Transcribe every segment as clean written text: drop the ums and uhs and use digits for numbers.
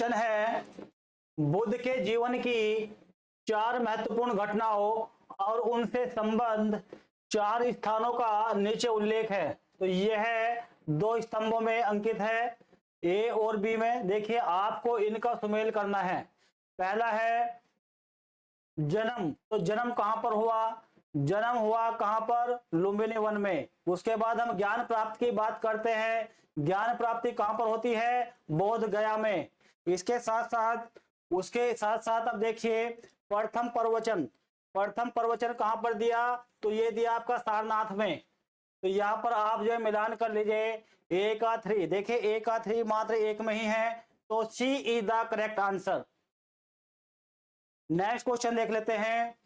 Question है, बुद्ध के जीवन की 4 महत्वपूर्ण घटनाओं और उनसे संबंध 4 स्थानों का नीचे उल्लेख है। तो यह है 2 स्तंभों में अंकित है, ए और बी में। देखिए आपको इनका सुमेल करना है। पहला है जन्म, तो जन्म कहां पर हुआ? जन्म हुआ कहां पर? लुम्बिनी वन में। उसके बाद हम ज्ञान प्राप्ति की बात करते हैं, ज्ञान प्राप्ति कहां पर होती है? बोध गया में। इसके साथ साथ उसके साथ साथ अब देखिए प्रथम प्रवचन, प्रथम प्रवचन कहां पर दिया? तो ये दिया आपका सारनाथ में। तो यहां पर आप जो है मिलान कर लीजिए, ए का 3, देखिए ए का 3 मात्र एक में ही है, तो C is the correct answer. Next question देख लेते हैं।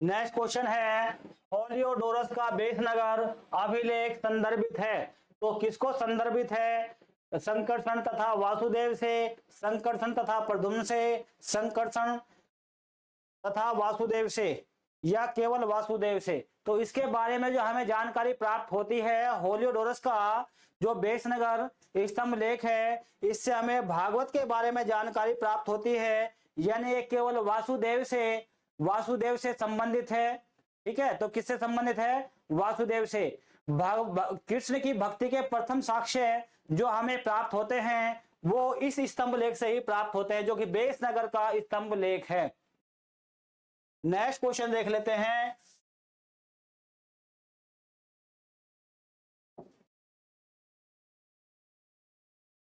नेक्स्ट क्वेश्चन है, होलियोडोरस का बेस नगर अभिलेख संदर्भित है। तो किसको संदर्भित है? संकर्षण तथा वासुदेव से, संकर्षण तथा प्रद्युम्न से, संकर्षण तथा वासुदेव से, या केवल वासुदेव से? तो इसके बारे में जो हमें जानकारी प्राप्त होती है, होलियोडोरस का जो बेस नगर स्तंभ लेख है, इससे हमें भागवत के बारे में जानकारी प्राप्त होती है, यानी ये केवल वासुदेव से संबंधित है। ठीक है, तो किससे संबंधित है? वासुदेव से। कृष्ण की भक्ति के प्रथम साक्ष्य जो हमें प्राप्त होते हैं वो इस स्तंभ लेख से ही प्राप्त होते हैं, जो कि बेस नगर का स्तंभ लेख है। नेक्स्ट क्वेश्चन देख लेते हैं।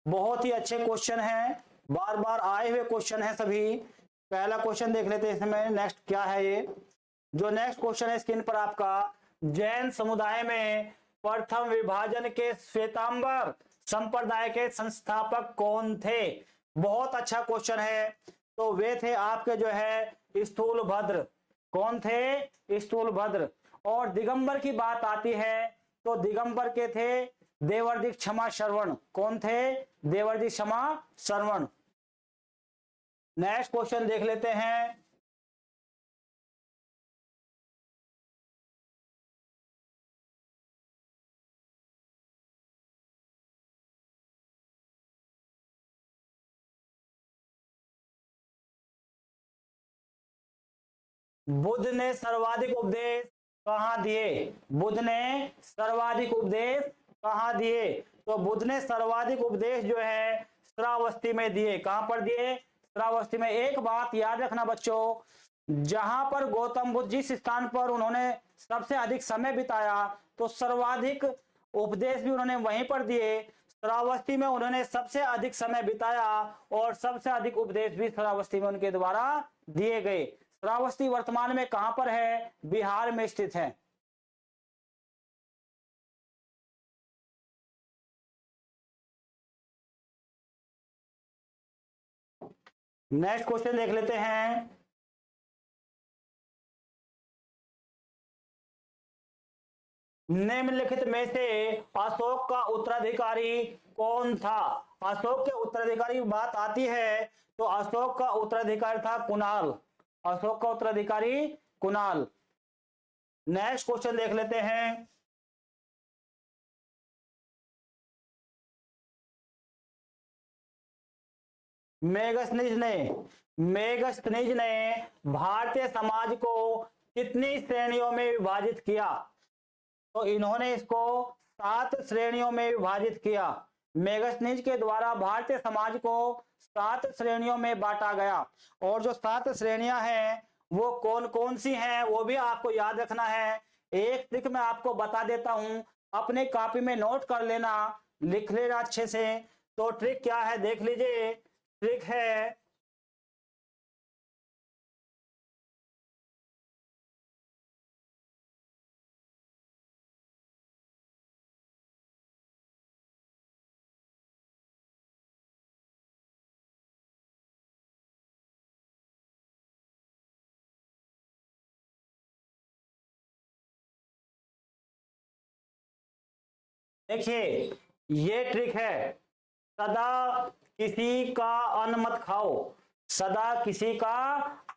बहुत ही अच्छे क्वेश्चन हैं, बार बार आए हुए क्वेश्चन हैं सभी। पहला क्वेश्चन देख लेते हैं इसमें, नेक्स्ट क्या है ये जो नेक्स्ट क्वेश्चन है स्क्रीन पर आपका, जैन समुदाय में प्रथम विभाजन के श्वेतांबर संप्रदाय के संस्थापक कौन थे? बहुत अच्छा क्वेश्चन है। तो वे थे आपके जो है स्थूल भद्र। कौन थे? स्थूल भद्र। और दिगंबर की बात आती है तो दिगंबर के थे देवर्षि क्षमा श्रवण। कौन थे? देवर्षि क्षमा श्रवण। नेक्स्ट क्वेश्चन देख लेते हैं। बुद्ध ने सर्वाधिक उपदेश कहां दिए? बुद्ध ने सर्वाधिक उपदेश कहां दिए? तो बुद्ध ने सर्वाधिक उपदेश जो है श्रावस्ती में दिए। कहां पर दिए? श्रावस्ती में। एक बात याद रखना बच्चों, जहां पर गौतम बुद्ध जिस स्थान पर उन्होंने सबसे अधिक समय बिताया, तो सर्वाधिक उपदेश भी उन्होंने वहीं पर दिए। श्रावस्ती में उन्होंने सबसे अधिक समय बिताया और सबसे अधिक उपदेश भी श्रावस्ती में उनके द्वारा दिए गए। श्रावस्ती वर्तमान में कहां पर है? बिहार में स्थित है। नेक्स्ट क्वेश्चन देख लेते हैं। निम्नलिखित में से अशोक का उत्तराधिकारी कौन था? अशोक के उत्तराधिकारी की बात आती है तो अशोक का उत्तराधिकारी था कुणाल। अशोक का उत्तराधिकारी कुणाल। नेक्स्ट क्वेश्चन देख लेते हैं। मेगस्थनीज ने भारतीय समाज को कितनी श्रेणियों में विभाजित किया? तो इन्होंने इसको 7 श्रेणियों में विभाजित किया। मेगस्थनीज के द्वारा भारतीय समाज को 7 श्रेणियों में बांटा गया। और जो 7 श्रेणियां हैं वो कौन कौन सी हैं वो भी आपको याद रखना है। एक ट्रिक मैं आपको बता देता हूं, अपने कॉपी में नोट कर लेना, लिख लेना अच्छे से। तो ट्रिक क्या है देख लीजिए। ट्रिक है, देखिए ये ट्रिक है, सदा किसी का अन्न मत खाओ। सदा किसी का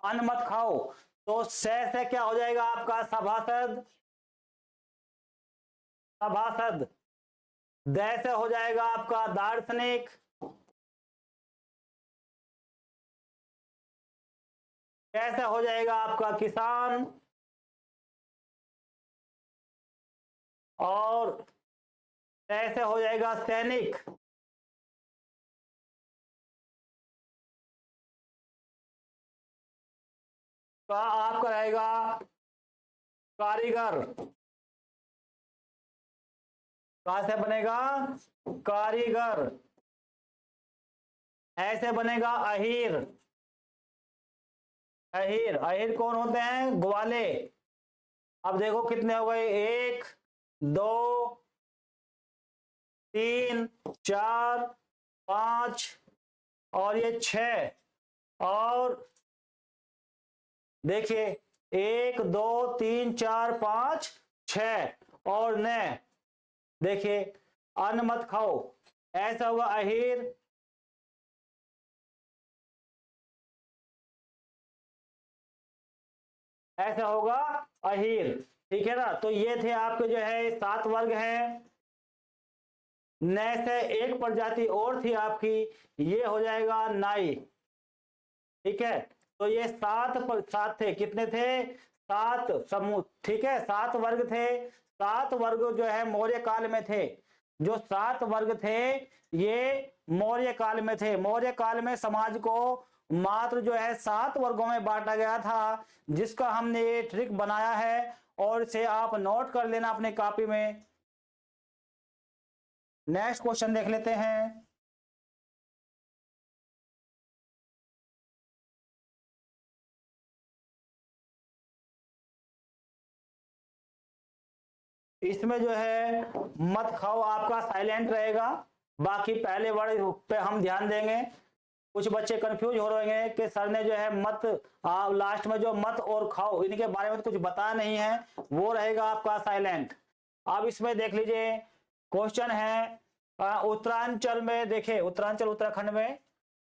अन्न मत खाओ। तो से क्या हो जाएगा आपका सभासद, सभासद। द से हो जाएगा आपका दार्शनिक। कैसे हो जाएगा आपका किसान। और कैसे हो जाएगा सैनिक। का आपका रहेगा कारीगर। कहां से बनेगा कारीगर। ऐसे बनेगा अहीर। अहीर, अहीर कौन होते हैं ग्वाले। अब देखो कितने हो गए, 1 2 3 4 5 और ये 6। और देखिए 1 2 3 4 5 6 और न। देखिए अन्न मत खाओ, ऐसा हुआ अहीर। ऐसा होगा अहीर। ठीक है ना। तो ये थे आपके जो है 7 वर्ग हैं। न से एक प्रजाति और थी आपकी, ये हो जाएगा नाई। ठीक है। तो ये 7 थे, कितने थे 7 समूह। ठीक है, 7 वर्ग थे। 7 वर्ग जो है मौर्य काल में थे। जो 7 वर्ग थे ये मौर्य काल में थे। मौर्य काल में समाज को मात्र जो है 7 वर्गों में बांटा गया था, जिसका हमने ये ट्रिक बनाया है और इसे आप नोट कर लेना अपने कॉपी में। नेक्स्ट क्वेश्चन देख लेते हैं। इसमें जो है मत खाओ आपका साइलेंट रहेगा, बाकी पहले वर्ड पे हम ध्यान देंगे। कुछ बच्चे कंफ्यूज हो रहे हैं कि सर ने जो है मत लास्ट में जो मत और खाओ इनके बारे में तो कुछ बताया नहीं है, वो रहेगा आपका साइलेंट। अब इसमें देख लीजिए क्वेश्चन है उत्तरांचल में। देखिए उत्तरांचल उत्तराखंड में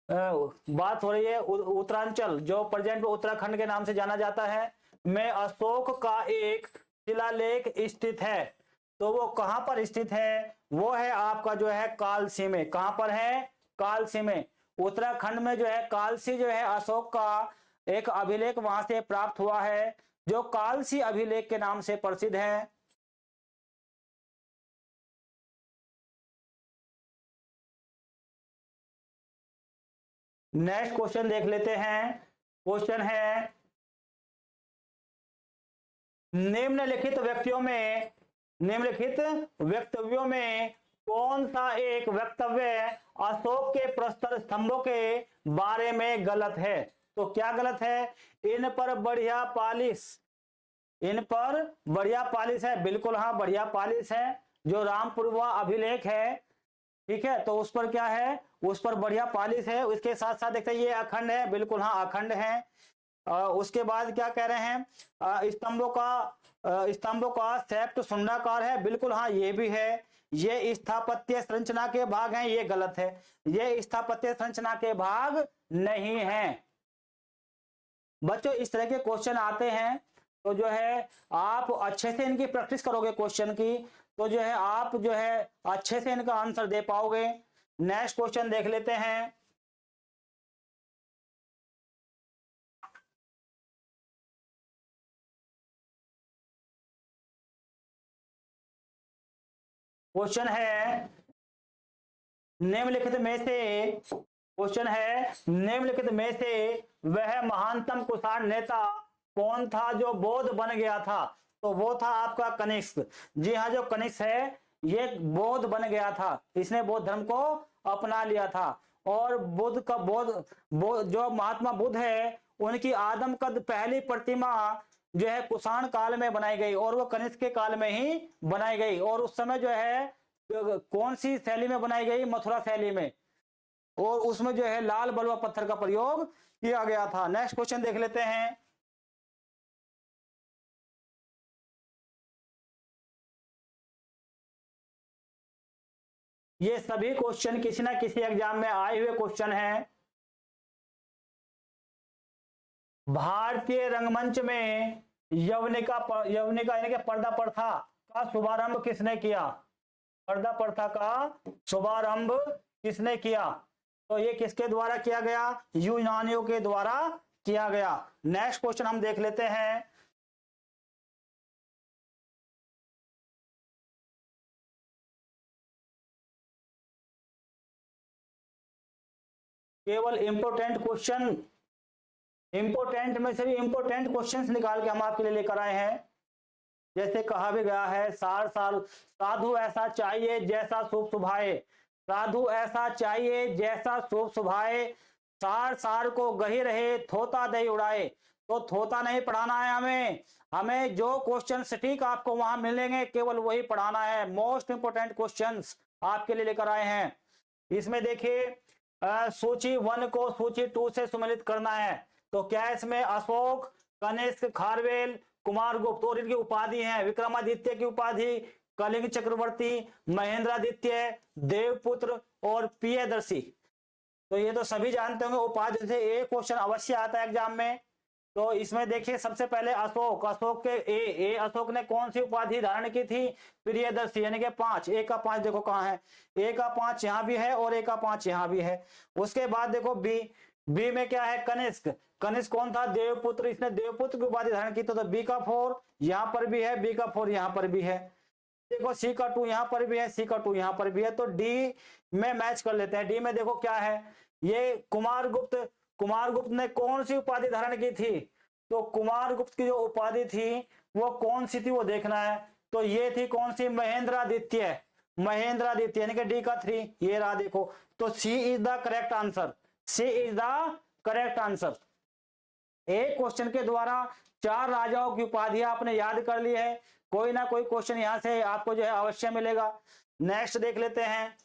बात हो रही है। उत्तरांचल जो प्रेजेंट में उत्तराखंड के नाम से जाना जाता है, में अशोक का एक शिलालेख स्थित है। तो वो कहां पर स्थित है, वो है आपका जो है कालसी में। कहां पर है कालसी में। उत्तराखंड में जो है कालसी जो है अशोक का एक अभिलेख वहां से प्राप्त हुआ है, जो कालसी अभिलेख के नाम से प्रसिद्ध है। नेक्स्ट क्वेश्चन देख लेते हैं। क्वेश्चन है निम्नलिखित व्यक्तियों में, निम्नलिखित वक्तव्यों में कौन सा एक वक्तव्य अशोक के प्रस्तर स्तंभों के बारे में गलत है। तो क्या गलत है, इन पर बढ़िया पालिश, इन पर बढ़िया पालिश है। बिल्कुल हाँ बढ़िया पालिश है। जो रामपुरवा अभिलेख है, ठीक है, तो उस पर क्या है, उस पर बढ़िया पालिश है। उसके साथ साथ देखते हैं ये अखंड है। बिल्कुल हाँ अखंड है। उसके बाद क्या कह रहे हैं, स्तंभों का सेप्ट सुंडाकार है। बिल्कुल हाँ ये भी है। ये स्थापत्य संरचना के भाग हैं, ये गलत है। ये स्थापत्य संरचना के भाग नहीं है। बच्चों इस तरह के क्वेश्चन आते हैं तो जो है आप अच्छे से इनकी प्रैक्टिस करोगे क्वेश्चन की, तो जो है आप जो है अच्छे से इनका आंसर दे पाओगे। नेक्स्ट क्वेश्चन देख लेते हैं। क्वेश्चन है निम्नलिखित में से, क्वेश्चन है निम्नलिखित में से वह महानतम कुषाण नेता कौन था जो बौद्ध बन गया था। तो वो था आपका कनिष्क। जी हाँ, जो कनिष्क है ये बौद्ध बन गया था, इसने बौद्ध धर्म को अपना लिया था। और बुद्ध का जो महात्मा बुद्ध है उनकी आदमकद पहली प्रतिमा जो है कुषाण काल में बनाई गई, और वो कनिष्क के काल में ही बनाई गई। और उस समय जो है कौन सी शैली में बनाई गई, मथुरा शैली में। और उसमें जो है लाल बलुआ पत्थर का प्रयोग किया गया था। नेक्स्ट क्वेश्चन देख लेते हैं। ये सभी क्वेश्चन किसी ना किसी एग्जाम में आए हुए क्वेश्चन हैं। भारतीय रंगमंच में यवनिका यानी कि पर्दा प्रथा का शुभारंभ किसने किया? पर्दा प्रथा का शुभारंभ किसने किया? तो ये किसके द्वारा किया गया? यूनानियों के द्वारा किया गया। नेक्स्ट क्वेश्चन हम देख लेते हैं। केवल इंपोर्टेंट क्वेश्चन, इंपोर्टेंट में से भी इंपोर्टेंट क्वेश्चंस निकाल के हम आपके लिए लेकर आए हैं। जैसे कहा भी गया है, साधु ऐसा चाहिए जैसा शुभ सुभाए, साधु ऐसा चाहिए जैसा शुभ सुभाए, सार सार को गही रहे थोता दही उड़ाए। तो थोता नहीं पढ़ाना है हमें, हमें जो क्वेश्चन सटीक आपको वहां मिलेंगे केवल वही पढ़ाना है। मोस्ट इंपोर्टेंट क्वेश्चंस आपके लिए लेकर आए हैं। इसमें देखिए सूची 1 को सूची 2 से सम्मिलित करना है। तो क्या इसमें अशोक, कनिष्क, खारवेल, कुमार गुप्त और इनकी उपाधि है। विक्रमादित्य की उपाधि, कलिंग चक्रवर्ती, महेंद्रादित्य, देवपुत्र और प्रियदर्शी। तो ये तो सभी जानते होंगे उपाधि से एक क्वेश्चन अवश्य आता है एग्जाम में। तो इसमें देखिए सबसे पहले अशोक, अशोक के ए अशोक ने कौन सी उपाधि धारण की थी? प्रियदर्शी, यानी कि 5, ए का 5 देखो कहां है, ए का 5 यहां भी है और ए का 5 यहां भी है। उसके बाद देखो बी में क्या है? कनिष्क, कनिष्क कौन था? देवपुत्र, इसने देवपुत्र की उपाधि धारण की। तो बी का 4 यहां पर भी है, बी का 4 यहां पर भी है। देखो सी का 2 यहां पर भी है, सी का 2 यहां पर भी है। तो डी में मैच कर लेते हैं। डी में देखो क्या है? ये कुमार गुप्त, कुमार गुप्त ने कौन सी उपाधि धारण की थी? तो कुमार गुप्त की जो उपाधि थी वो कौन सी थी वो देखना है। तो ये थी कौन सी? महेंद्रादित्य, महेंद्रादित्य यानी कि डी का 3 ये रहा देखो। तो C is the correct answer, C is the correct answer. एक क्वेश्चन के द्वारा 4 राजाओं की उपाधियां आपने याद कर ली है। कोई ना कोई क्वेश्चन यहां से आपको जो है अवश्य मिलेगा। नेक्स्ट देख लेते हैं।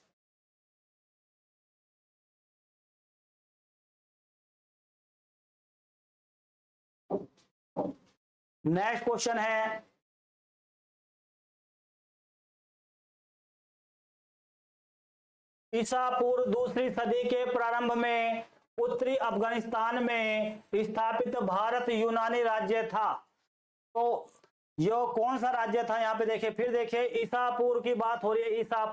नेक्स्ट क्वेश्चन है, ईसा पूर्व 2री सदी के प्रारंभ में उत्तरी अफगानिस्तान में स्थापित भारत यूनानी राज्य था। तो यो कौन सा राज्य था? यहाँ पे देखिए, फिर देखिए ईसा पूर्व की बात हो रही है। ईसा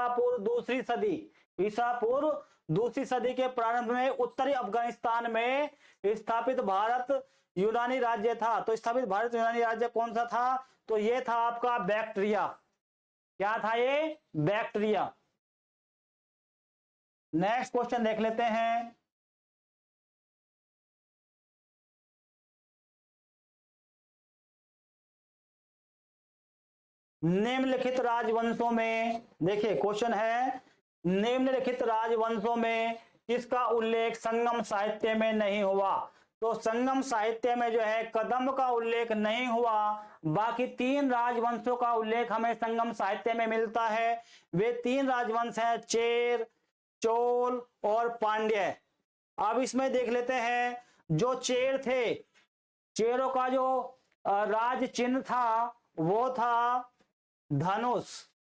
पूर्व 2री सदी, ईसा पूर्व 2री सदी के प्रारंभ में उत्तरी अफगानिस्तान में स्थापित भारत यूनानी राज्य था। तो स्थापित भारत यूनानी राज्य कौन सा था? तो ये था आपका बैक्ट्रिया। क्या था ये? बैक्ट्रिया। नेक्स्ट क्वेश्चन देख लेते हैं। निम्नलिखित राजवंशों में, देखिए क्वेश्चन है, निम्नलिखित राजवंशों में किसका उल्लेख संगम साहित्य में नहीं हुआ? तो संगम साहित्य में जो है कदंब का उल्लेख नहीं हुआ। बाकी 3 राजवंशों का उल्लेख हमें संगम साहित्य में मिलता है। वे 3 राजवंश हैं, चेर, चोल और पांड्य। अब इसमें देख लेते हैं जो चेर थे, चेरों का जो राज चिन्ह था वो था धनुष।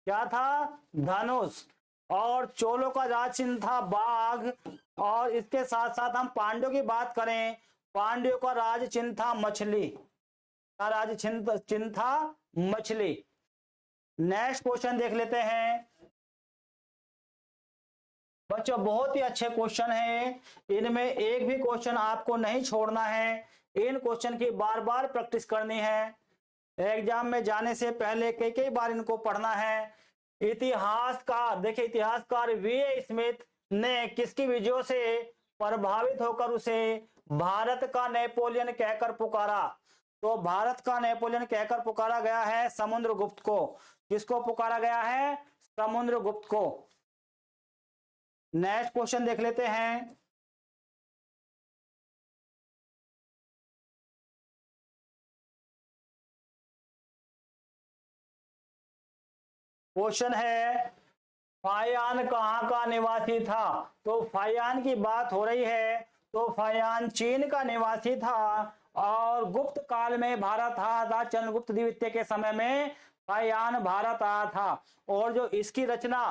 क्या था? धनुष। और चोलों का राज चिन्ह था बाघ। और इसके साथ साथ हम पांड्यों की बात करें, पांड्यों का राज चिन्ह था मछली, का राज चिन्ह था मछली। नेक्स्ट क्वेश्चन देख लेते हैं। बच्चों बहुत ही अच्छे क्वेश्चन है, इनमें एक भी क्वेश्चन आपको नहीं छोड़ना है। इन क्वेश्चन की बार बार प्रैक्टिस करनी है। एग्जाम में जाने से पहले कई कई बार इनको पढ़ना है। इतिहासकार, देखिए इतिहासकार वी स्मिथ ने किसकी विजयों से प्रभावित होकर उसे भारत का नेपोलियन कहकर पुकारा? तो भारत का नेपोलियन कहकर पुकारा गया है समुद्रगुप्त को। किसको पुकारा गया है? समुद्रगुप्त को। नेक्स्ट क्वेश्चन देख लेते हैं। क्वेश्चन है, फायान कहां का निवासी था? तो फायान की बात हो रही है। तो फायान चीन का निवासी था और गुप्त काल में भारत आया था। चंद्रगुप्त द्वितीय के समय में फायान भारत आया था। और जो इसकी रचना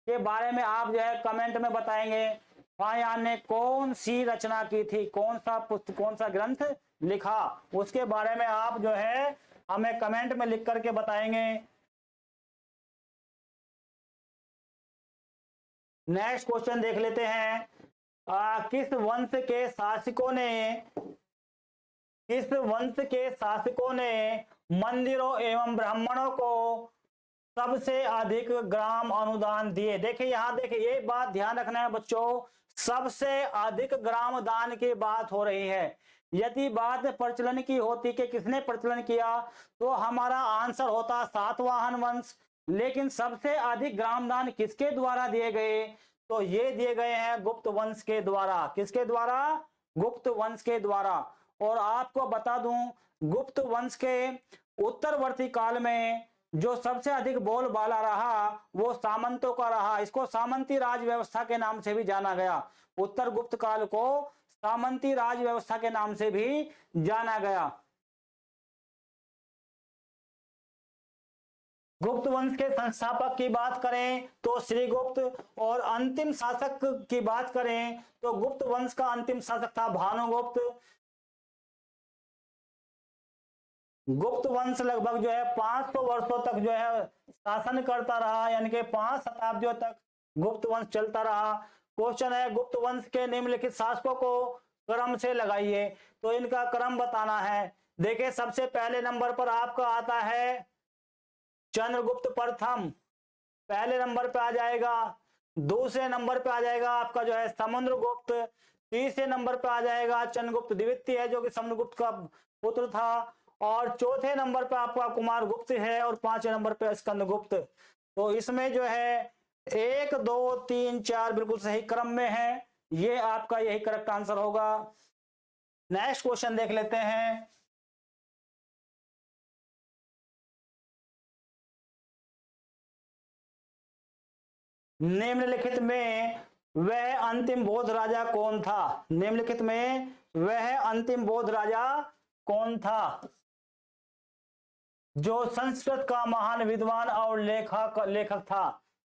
के बारे में आप जो है कमेंट में बताएंगे। फाहियान ने कौन सी रचना की थी, कौन सा पुस्तक, कौन सा ग्रंथ लिखा, उसके बारे में आप जो है हमें कमेंट में लिख करके बताएंगे। नेक्स्ट क्वेश्चन देख लेते हैं। किस वंश के शासकों ने मंदिरों एवं ब्राह्मणों को सबसे अधिक ग्राम अनुदान दिए? देखिए यहां देखिए, ये बात ध्यान रखना है बच्चों, सबसे अधिक ग्राम दान की बात हो रही है। यदि बात प्रचलन की होती कि किसने प्रचलन किया, तो हमारा आंसर होता सातवाहन वंश। लेकिन सबसे अधिक ग्राम दान किसके द्वारा दिए गए, तो ये दिए गए हैं गुप्त वंश के द्वारा। किसके द्वारा? गुप्त वंश के द्वारा। और आपको बता दूं, गुप्त वंश के उत्तरवर्ती काल में जो सबसे अधिक बोलबाला रहा वो सामंतों का रहा। इसको सामंती राज व्यवस्था के नाम से भी जाना गया। उत्तर गुप्त काल को सामंती राज व्यवस्था के नाम से भी जाना गया। गुप्त वंश के संस्थापक की बात करें तो श्रीगुप्त, और अंतिम शासक की बात करें तो गुप्त वंश का अंतिम शासक था भानुगुप्त। गुप्त वंश लगभग जो है 500 वर्षों तक जो है शासन करता रहा, यानी कि 5 शताब्दियों तक गुप्त वंश चलता रहा। क्वेश्चन है, गुप्त वंश के निम्नलिखित शासकों को क्रम से लगाइए, तो इनका क्रम बताना है। देखिए सबसे पहले नंबर पर आपका आता है चंद्रगुप्त प्रथम, पहले नंबर पे आ जाएगा। दूसरे नंबर पे आ जाएगा आपका जो है समुद्रगुप्त। तीसरे नंबर पे आ जाएगा चंद्रगुप्त द्वितीय, जो कि समुद्रगुप्त का पुत्र था। और चौथे नंबर पे आपका कुमार गुप्त है, और पांचवें नंबर पे स्कंदगुप्त। तो इसमें जो है 1 2 3 4 बिल्कुल सही क्रम में है, ये आपका यही करेक्ट आंसर होगा। नेक्स्ट क्वेश्चन देख लेते हैं। निम्नलिखित में वह अंतिम बौद्ध राजा कौन था? निम्नलिखित में वह अंतिम बौद्ध राजा कौन था जो संस्कृत का महान विद्वान और लेखक था?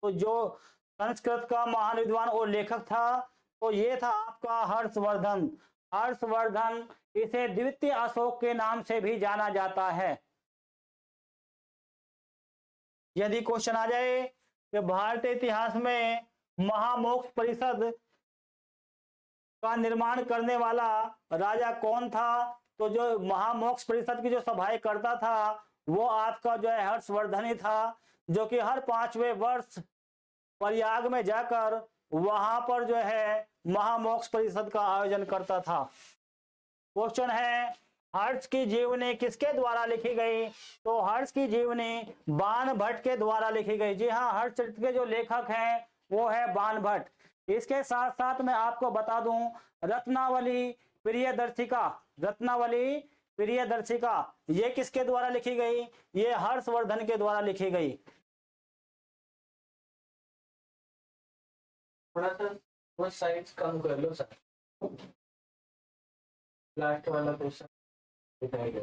तो जो संस्कृत का महान विद्वान और लेखक था, तो ये था आपका हर्षवर्धन। हर्षवर्धन, इसे द्वितीय अशोक के नाम से भी जाना जाता है। यदि क्वेश्चन आ जाए कि भारतीय इतिहास में महामोक्ष परिषद का निर्माण करने वाला राजा कौन था, तो जो महामोक्ष परिषद की जो सभाएं करता था वो आपका जो है हर्षवर्धन ही था, जो कि हर 5वें वर्ष प्रयाग में जाकर वहां पर जो है महामोक्ष परिषद का आयोजन करता था। क्वेश्चन है, हर्ष की जीवनी किसके द्वारा लिखी गई? तो हर्ष की जीवनी बाण भट्ट के द्वारा लिखी गई। जी हाँ, हर्षचरित्र के जो लेखक हैं वो है बाण भट्ट। इसके साथ साथ मैं आपको बता दूं, रत्नावली प्रियदर्शिका, रत्नावली प्रियदर्शिका ये किसके द्वारा लिखी गई? ये हर्षवर्धन के द्वारा लिखी गई। थोड़ा सा वो साइज कम कर लो सर, लास्ट वाला क्वेश्चन दिखाएगा।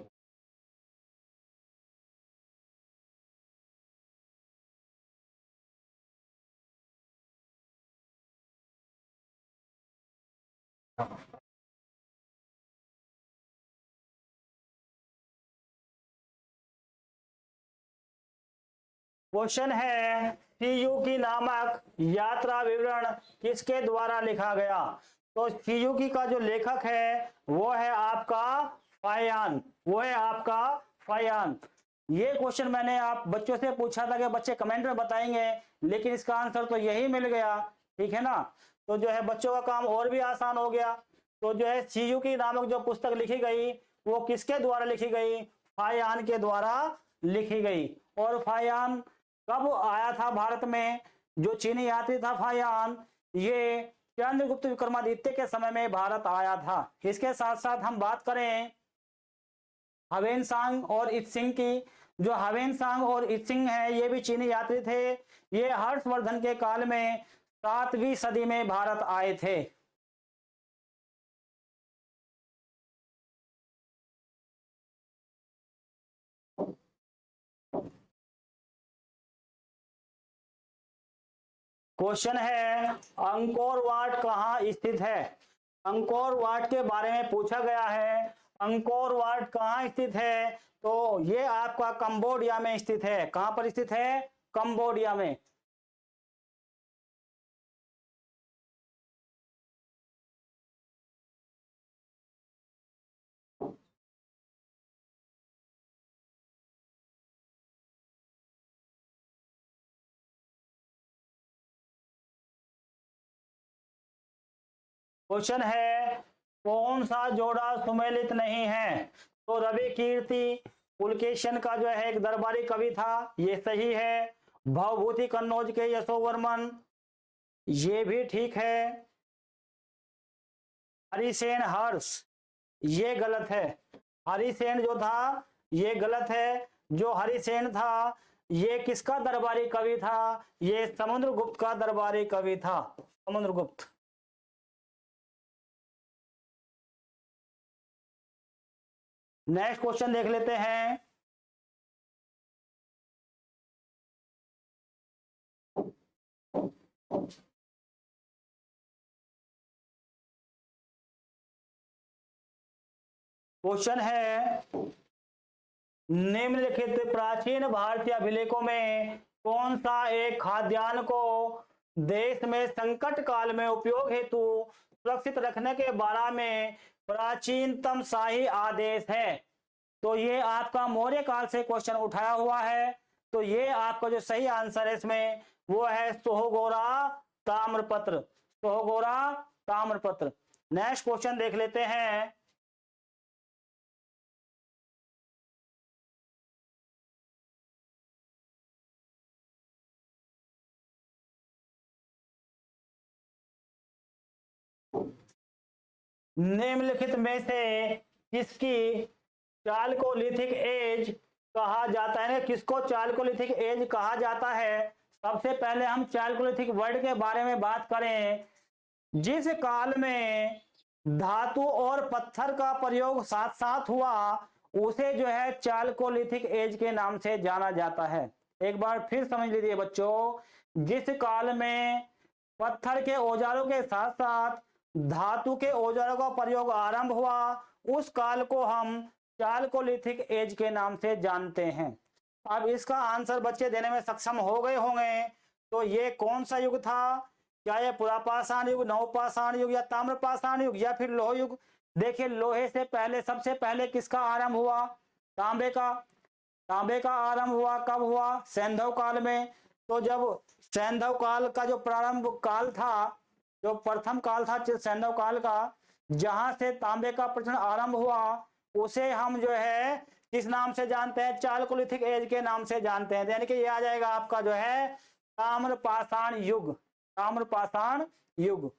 क्वेश्चन है, सीयूकी नामक यात्रा विवरण किसके द्वारा लिखा गया? तो सीयूकी का जो लेखक है वो है आपका फाहियान, वो है आपका फाहियान। ये क्वेश्चन मैंने आप बच्चों से पूछा था कि बच्चे कमेंट में बताएंगे, लेकिन इसका आंसर तो यही मिल गया। ठीक है ना, तो जो है बच्चों का काम और भी आसान हो गया। तो जो है सीयूकी नामक जो पुस्तक लिखी गई वो किसके द्वारा लिखी गई? फाहियान के द्वारा लिखी गई। और फाहियान कब आया था भारत में? जो चीनी यात्री था फाहियान, ये चंद्रगुप्त विक्रमादित्य के समय में भारत आया था। इसके साथ साथ हम बात करें हवेनसांग और इत्सिंग की, जो हवेनसांग और इत्सिंग है ये भी चीनी यात्री थे। ये हर्षवर्धन के काल में 7वीं सदी में भारत आए थे। क्वेश्चन है अंकोर वाट कहाँ स्थित है। अंकोर वाट के बारे में पूछा गया है। अंकोर वाट कहाँ स्थित है, तो ये आपका कंबोडिया में स्थित है। कहां पर स्थित है, कंबोडिया में। क्वेश्चन है कौन सा जोड़ा सुमेलित नहीं है, तो रवि कीर्ति पुलकेशन का जो है एक दरबारी कवि था, ये सही है। भवभूति कन्नौज के यशोवर्मन, ये भी ठीक है। हरिसेन हर्ष, ये गलत है। हरिसेन जो था ये गलत है। जो हरिसेन था ये किसका दरबारी कवि था, ये समुद्रगुप्त का दरबारी कवि था, समुद्रगुप्त। नेक्स्ट क्वेश्चन देख लेते हैं। क्वेश्चन है निम्नलिखित प्राचीन भारतीय अभिलेखों में कौन सा एक खाद्यान्न को देश में संकट काल में उपयोग हेतु सुरक्षित रखने के बारे में प्राचीनतम शाही आदेश है। तो ये आपका मौर्य काल से क्वेश्चन उठाया हुआ है। तो ये आपका जो सही आंसर है इसमें वो है सोहगोरा ताम्रपत्र, सोहगोरा ताम्रपत्र। नेक्स्ट क्वेश्चन देख लेते हैं। निम्नलिखित में से किसकी चालकोलिथिक एज कहा जाता है, किसको चालकोलिथिक एज कहा जाता है। सबसे पहले हम चालकोलिथिक वर्ड के बारे में बात करें। जिस काल में धातु और पत्थर का प्रयोग साथ साथ हुआ उसे जो है चालकोलिथिक एज के नाम से जाना जाता है। एक बार फिर समझ लीजिए बच्चों, जिस काल में पत्थर के औजारों के साथ साथ धातु के औजारों का प्रयोग आरंभ हुआ उस काल को हम चालकोलिथिक एज के नाम से जानते हैं। अब इसका आंसर बच्चे देने में सक्षम हो गए होंगे। तो ये कौन सा युग था, क्या ये पुरापाषाण युग, नवपाषाण युग या ताम्रपाषाण युग या फिर लोह युग। देखिए लोहे से पहले सबसे पहले किसका आरंभ हुआ, तांबे का। तांबे का आरंभ हुआ कब हुआ, सैंधव काल में। तो जब सैंधव काल का जो प्रारंभ काल था, जो प्रथम काल था सैंधव काल का, जहां से तांबे का प्रचलन आरंभ हुआ उसे हम जो है किस नाम से जानते हैं, चालकोलिथिक एज के नाम से जानते हैं। यानी कि ये आ जाएगा आपका जो है ताम्रपाषाण युग, ताम्रपाषाण युग।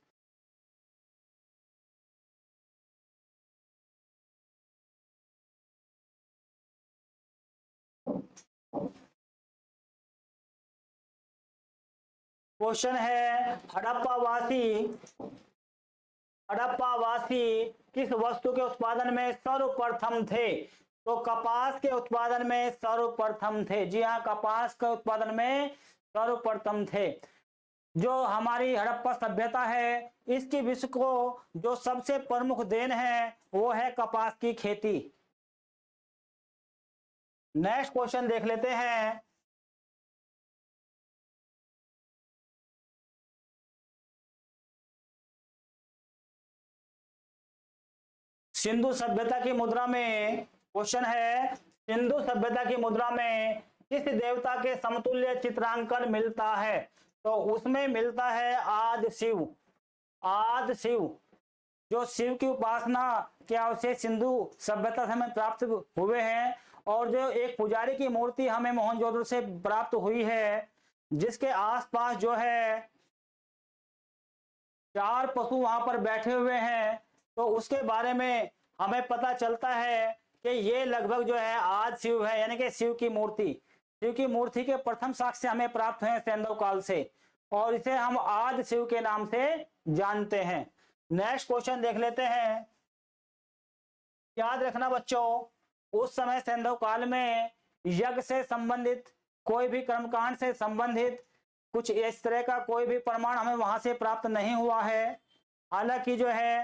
क्वेश्चन है हड़प्पावासी किस वस्तु के उत्पादन में सर्वप्रथम थे। तो कपास के उत्पादन में सर्वप्रथम थे। जी हाँ, कपास के उत्पादन में सर्वप्रथम थे। जो हमारी हड़प्पा सभ्यता है इसकी विश्व को जो सबसे प्रमुख देन है वो है कपास की खेती। नेक्स्ट क्वेश्चन देख लेते हैं। सिंधु सभ्यता की मुद्रा में क्वेश्चन है सिंधु सभ्यता की मुद्रा में किस देवता के समतुल्य चित्रांकन मिलता है। तो उसमें मिलता है आदि शिव। आदि शिव, जो शिव की उपासना के अवशेष सिंधु सभ्यता से हमें प्राप्त हुए हैं। और जो एक पुजारी की मूर्ति हमें मोहनजोदड़ो से प्राप्त हुई है जिसके आसपास जो है 4 पशु वहां पर बैठे हुए हैं। तो उसके बारे में हमें पता चलता है कि ये लगभग जो है आदि शिव है, यानी कि शिव की मूर्ति। शिव की मूर्ति के प्रथम साक्ष्य हमें प्राप्त हुए सैंधव काल से और इसे हम आदि शिव के नाम से जानते हैं। नेक्स्ट क्वेश्चन देख लेते हैं। याद रखना बच्चों, उस समय सैंधव काल में यज्ञ से संबंधित, कोई भी कर्मकांड से संबंधित कुछ इस तरह का कोई भी प्रमाण हमें वहां से प्राप्त नहीं हुआ है। हालांकि जो है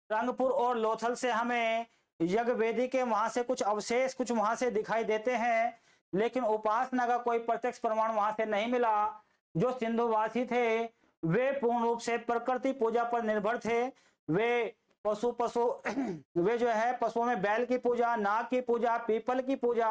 रंगपुर और लोथल से हमें यज्ञ वेदी के वहां से कुछ अवशेष कुछ वहां से दिखाई देते हैं, लेकिन उपासना का कोई प्रत्यक्ष प्रमाण वहां से नहीं मिला। जो सिंधुवासी थे वे पूर्ण रूप से प्रकृति पूजा पर निर्भर थे। वे पशु वे जो है पशुओं में बैल की पूजा, नाग की पूजा, पीपल की पूजा,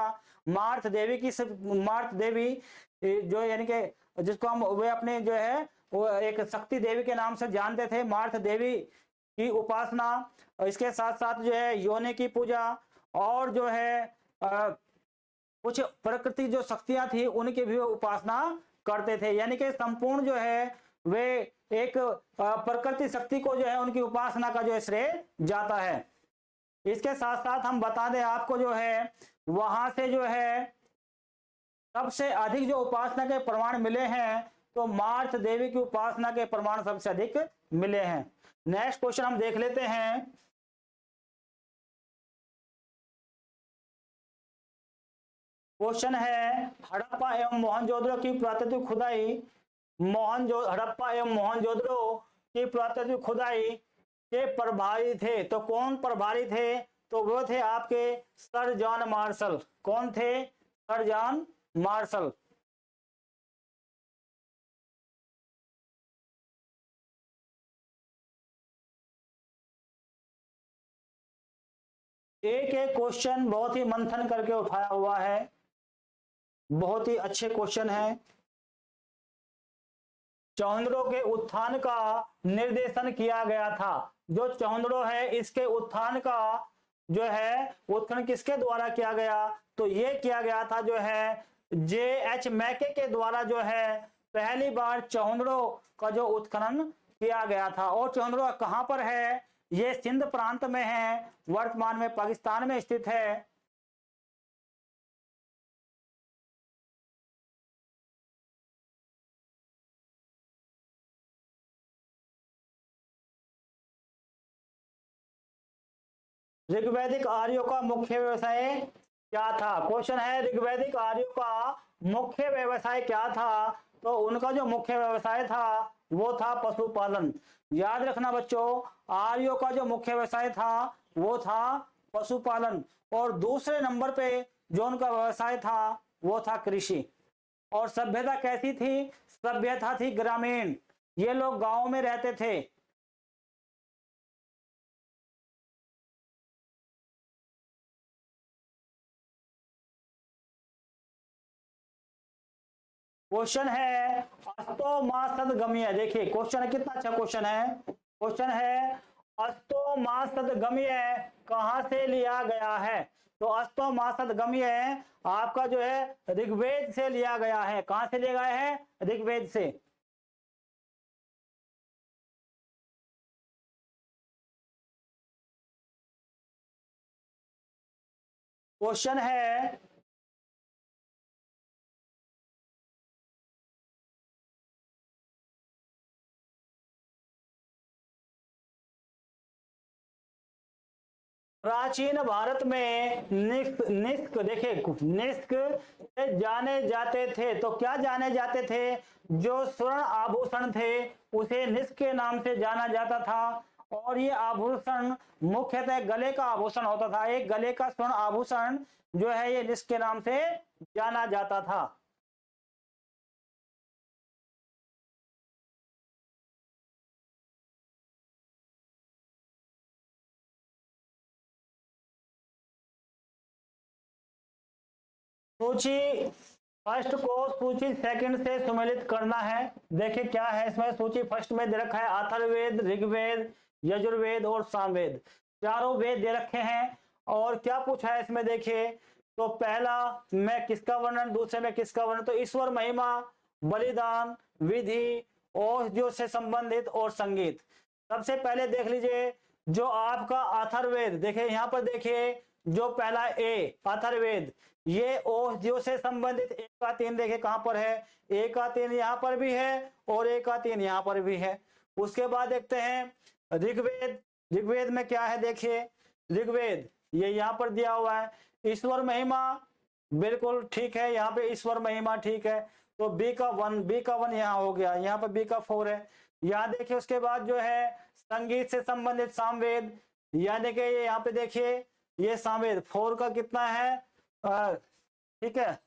मार्थ देवी जो यानी कि जिसको हम वे अपने जो है वो एक शक्ति देवी के नाम से जानते थे, मार्थ देवी की उपासना। इसके साथ साथ जो है योनि की पूजा और जो है कुछ प्रकृति जो शक्तियां थी उनकी भी उपासना करते थे। यानी कि संपूर्ण जो है वे एक प्रकृति शक्ति को जो है उनकी उपासना का जो है श्रेय जाता है। इसके साथ साथ हम बता दें आपको जो है वहां से जो है सबसे अधिक जो उपासना के प्रमाण मिले हैं तो मार्थ देवी की उपासना के प्रमाण सबसे अधिक मिले हैं। नेक्स्ट क्वेश्चन हम देख लेते हैं। क्वेश्चन है हड़प्पा एवं मोहनजोदड़ो की पुरातत्व खुदाई हड़प्पा एवं मोहनजोदड़ो की पुरातत्व खुदाई के प्रभारी थे। तो कौन प्रभारी थे? तो वो थे आपके सर जॉन मार्शल। कौन थे? Sir John Marshall. एक एक क्वेश्चन बहुत ही मंथन करके उठाया हुआ है, बहुत ही अच्छे क्वेश्चन है। चौंदड़ो के उत्थान का निर्देशन किया गया था। जो चौंदड़ो है इसके उत्थान का जो है उत्खनन किसके द्वारा किया गया? तो ये किया गया था जो है J.H. मैके के द्वारा जो है पहली बार चौंदड़ो का जो उत्खनन किया गया था। और चौंदड़ो कहां पर है? ये सिंध प्रांत में है, वर्तमान में पाकिस्तान में स्थित है। ऋग्वैदिक आर्यों का मुख्य व्यवसाय क्या था? क्वेश्चन है ऋग्वैदिक आर्यों का मुख्य व्यवसाय क्या था? तो उनका जो मुख्य व्यवसाय था वो था पशुपालन। याद रखना बच्चों, आर्यों का जो मुख्य व्यवसाय था वो था पशुपालन। और दूसरे नंबर पे जो उनका व्यवसाय था वो था कृषि। और सभ्यता कैसी थी? सभ्यता थी ग्रामीण, ये लोग गांव में रहते थे। क्वेश्चन है अस्तो मा सदगम्य। देखिए क्वेश्चन कितना अच्छा क्वेश्चन है। क्वेश्चन है अस्तो मा सदगम्य कहां से लिया गया है? तो अस्तो मा सदगम्य आपका जो है ऋग्वेद से लिया गया है। कहां से लिया गया है? ऋग्वेद से। क्वेश्चन है प्राचीन भारत में निष्क देखिए निष्क से जाने जाते थे। तो क्या जाने जाते थे? जो स्वर्ण आभूषण थे उसे निष्क के नाम से जाना जाता था। और ये आभूषण मुख्यतः गले का आभूषण होता था। एक गले का स्वर्ण आभूषण जो है ये निष्क के नाम से जाना जाता था। सूची फर्स्ट को सूची सेकंड से सुमेलित करना है। देखिए क्या है इसमें, सूची फर्स्ट में दे रखा है अथर्ववेद, ऋग्वेद, यजुर्वेद और सामवेद, चारों वेद दे रखे हैं। और क्या पूछा है इसमें देखिए, तो पहला में किसका वर्णन, दूसरे में किसका वर्णन? तो ईश्वर महिमा, बलिदान, विधि, औषधियों से संबंधित और संगीत। सबसे पहले देख लीजिए जो आपका अथर्ववेद, देखिए यहां पर देखिए जो पहला ए अथर्ववेद, ये औषधियों से संबंधित 1 का 3 देखिए कहां पर है? 1 का 3 यहां पर भी है और 1 का 3 यहां पर भी है। उसके बाद देखते हैं ऋग्वेद। ऋग्वेद में क्या है देखिए, ऋग्वेद ये यहां पर दिया हुआ है ईश्वर महिमा, बिल्कुल ठीक है, यहाँ पे ईश्वर महिमा ठीक है। तो बी का 1 यहाँ हो गया, यहाँ पर बी का 4 है। यहाँ देखिए उसके बाद जो है संगीत से संबंधित सामवेद, यानी कि यहाँ पे देखिए ये सामवेद 4 का कितना है, ठीक है,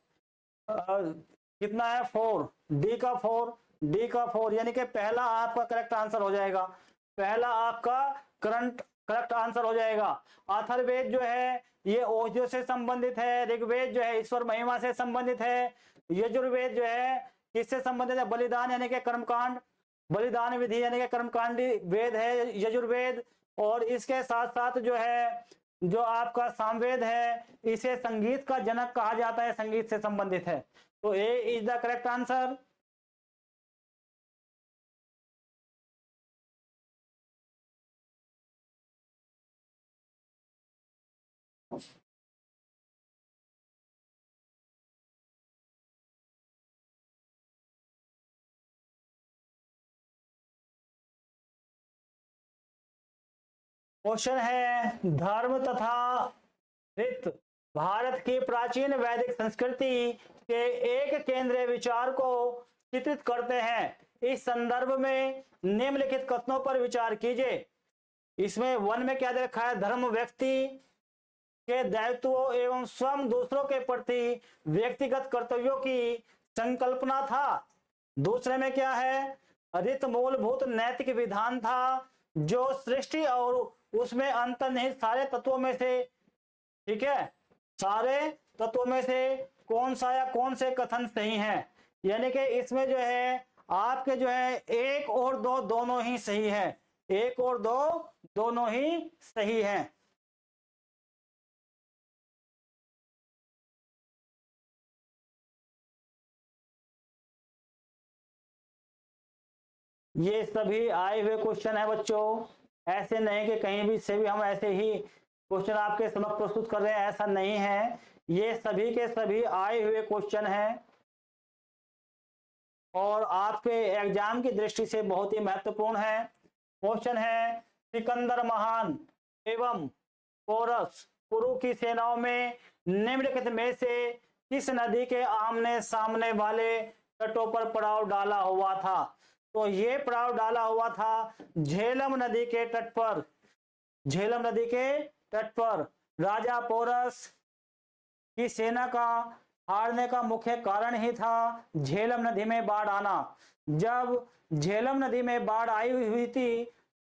कितना है 4, डी का 4, यानी कि पहला आपका करेक्ट आंसर हो जाएगा, पहला आपका करेक्ट आंसर हो जाएगा। अथर्ववेद जो है ये ओजो से संबंधित है, ऋग्वेद जो है ईश्वर महिमा से संबंधित है, यजुर्वेद जो है किससे संबंधित है, बलिदान यानी कि कर्मकांड, बलिदान विधि यानी कि कर्मकांडी वेद है यजुर्वेद। और इसके साथ साथ जो है जो आपका सामवेद है इसे संगीत का जनक कहा जाता है, संगीत से संबंधित है। तो A is the correct answer. Question है धर्म तथा रीत भारत की प्राचीन वैदिक संस्कृति के एक केंद्रीय विचार को चित्रित करते हैं। इस संदर्भ में निम्नलिखित कथनों पर विचार कीजिए। इसमें 1 में क्या दे रखा है, धर्म व्यक्ति के दायित्वों एवं स्वयं दूसरों के प्रति व्यक्तिगत कर्तव्यों की संकल्पना था। दूसरे में क्या है, रीत मूलभूत नैतिक विधान था जो सृष्टि और उसमें अंतर्निहित सारे तत्वों में से, ठीक है, सारे तत्वों में से कौन सा या कौन से कथन सही हैं, यानी कि इसमें जो है आपके जो है 1 और 2 दोनों ही सही है, 1 और 2 दोनों ही सही हैं। ये सभी आए हुए क्वेश्चन है बच्चों, ऐसे नहीं कि कहीं भी से भी हम ऐसे ही क्वेश्चन आपके समक्ष प्रस्तुत कर रहे हैं, ऐसा नहीं है, ये सभी के सभी आए हुए क्वेश्चन हैं और आपके एग्जाम की दृष्टि से बहुत ही महत्वपूर्ण है। क्वेश्चन है सिकंदर महान एवं पोरस कुरु की सेनाओं में निम्नलिखित में से किस नदी के आमने सामने वाले तटों पर पड़ाव डाला हुआ था। तो ये पड़ाव डाला हुआ था झेलम नदी के तट पर, झेलम नदी के तट पर। राजा पोरस की सेना का हारने का मुख्य कारण ही था झेलम नदी में बाढ़ आना। जब झेलम नदी में बाढ़ आई हुई थी,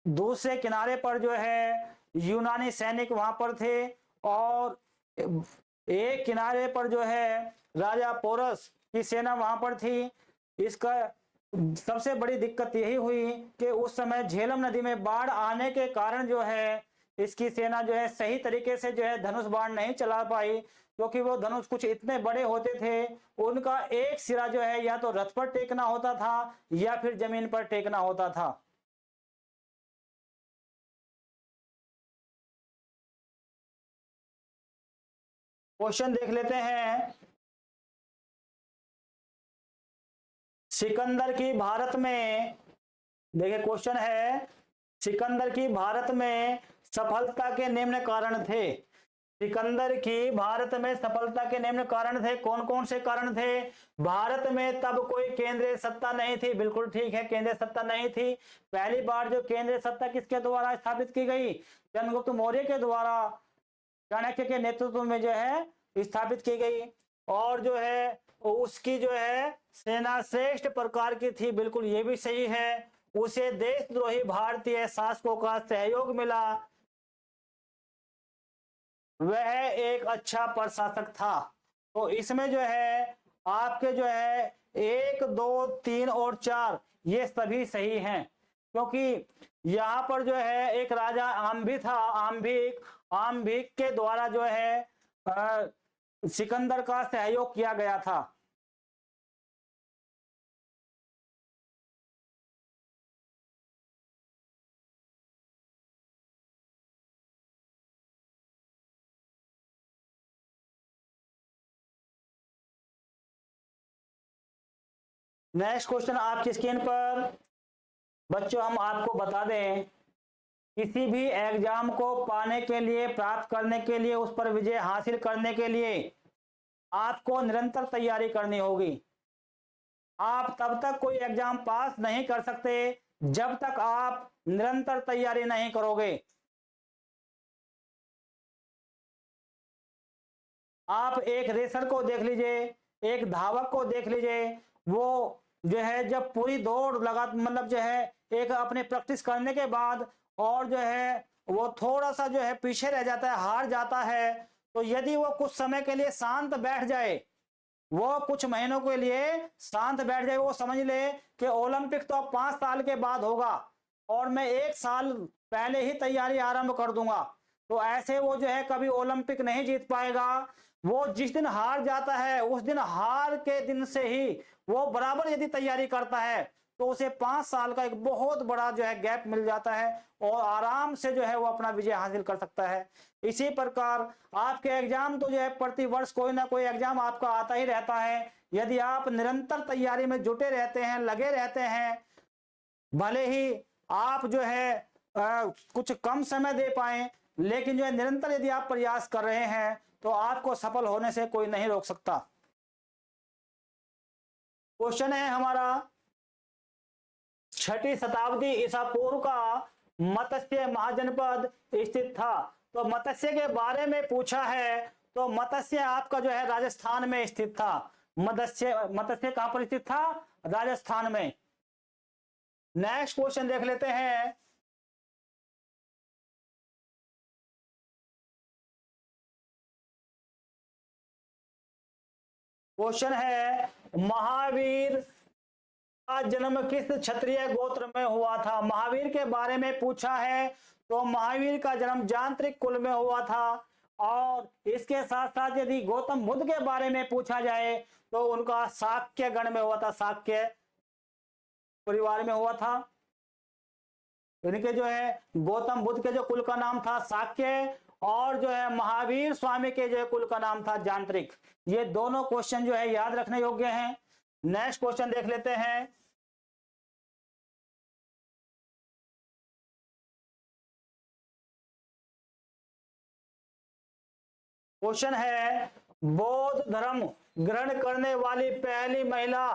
दूसरे किनारे पर जो है यूनानी सैनिक वहां पर थे और एक किनारे पर जो है राजा पोरस की सेना वहां पर थी। इसका सबसे बड़ी दिक्कत यही हुई कि उस समय झेलम नदी में बाढ़ आने के कारण जो है इसकी सेना जो है सही तरीके से जो है धनुष बाण नहीं चला पाई, क्योंकि वो धनुष कुछ इतने बड़े होते थे, उनका एक सिरा जो है या तो रथ पर टेकना होता था या फिर जमीन पर टेकना होता था। क्वेश्चन देख लेते हैं। सिकंदर की भारत में, देखिए क्वेश्चन है सिकंदर की भारत में सफलता के निम्न कारण थे। सिकंदर की भारत में सफलता के निम्न कारण थे, कौन कौन से कारण थे। भारत में तब कोई केंद्रीय सत्ता नहीं थी, बिल्कुल ठीक है, केंद्रीय सत्ता नहीं थी। पहली बार जो केंद्रीय सत्ता किसके द्वारा स्थापित की गई, चंद्रगुप्त मौर्य के द्वारा चाणक्य के नेतृत्व में जो है स्थापित की गई। और जो है उसकी जो है सेना श्रेष्ठ प्रकार की थी, बिल्कुल ये भी सही है। उसे देशद्रोही भारतीय शासकों का सहयोग मिला, वह एक अच्छा प्रशासक था। तो इसमें जो है आपके जो है 1, 2, 3 और 4 ये सभी सही हैं, क्योंकि यहाँ पर जो है एक राजा आम्भी था, आम्भिक के द्वारा जो है सिकंदर का सहयोग किया गया था। नेक्स्ट क्वेश्चन आपकी स्क्रीन पर बच्चों हम आपको बता दें, किसी भी एग्जाम को पाने के लिए, प्राप्त करने के लिए, उस पर विजय हासिल करने के लिए आपको निरंतर तैयारी करनी होगी। आप तब तक कोई एग्जाम पास नहीं कर सकते जब तक आप निरंतर तैयारी नहीं करोगे। आप एक रेसर को देख लीजिए, एक धावक को देख लीजिए, वो जो है जब पूरी दौड़ लगा मतलब जो है एक अपने प्रैक्टिस करने के बाद और जो है वो थोड़ा सा जो है पीछे रह जाता है, हार जाता है, तो यदि वो कुछ समय के लिए शांत बैठ जाए, वो कुछ महीनों के लिए शांत बैठ जाए, वो समझ ले कि ओलंपिक तो अब 5 साल के बाद होगा और मैं 1 साल पहले ही तैयारी आरंभ कर दूंगा, तो ऐसे वो जो है कभी ओलंपिक नहीं जीत पाएगा। वो जिस दिन हार जाता है उस दिन, हार के दिन से ही वो बराबर यदि तैयारी करता है तो उसे 5 साल का एक बहुत बड़ा जो है गैप मिल जाता है और आराम से जो है वो अपना विजय हासिल कर सकता है। इसी प्रकार आपके एग्जाम तो जो है प्रति वर्ष कोई ना कोई एग्जाम आपका आता ही रहता है। यदि आप निरंतर तैयारी में जुटे रहते हैं, लगे रहते हैं, भले ही आप जो है कुछ कम समय दे पाए, लेकिन जो है निरंतर यदि आप प्रयास कर रहे हैं तो आपको सफल होने से कोई नहीं रोक सकता। क्वेश्चन है हमारा, 6ठी शताब्दी ईसा पूर्व का मत्स्य महाजनपद स्थित था। तो मत्स्य के बारे में पूछा है, तो मत्स्य आपका जो है राजस्थान में स्थित था। मत्स्य मत्स्य कहां पर स्थित था? राजस्थान में। नेक्स्ट क्वेश्चन देख लेते हैं। क्वेश्चन है, महावीर का जन्म किस क्षत्रिय गोत्र में हुआ था? महावीर के बारे में पूछा है, तो महावीर का जन्म यांत्रिक कुल में हुआ था। और इसके साथ साथ यदि गौतम बुद्ध के बारे में पूछा जाए तो उनका शाक्य गण में हुआ था, शाक्य परिवार में हुआ था। इनके जो है गौतम बुद्ध के जो कुल का नाम था शाक्य, और जो है महावीर स्वामी के जो कुल का नाम था यांत्रिक। ये दोनों क्वेश्चन जो है याद रखने योग्य हैं। नेक्स्ट क्वेश्चन देख लेते हैं। क्वेश्चन है, बौद्ध धर्म ग्रहण करने वाली पहली महिला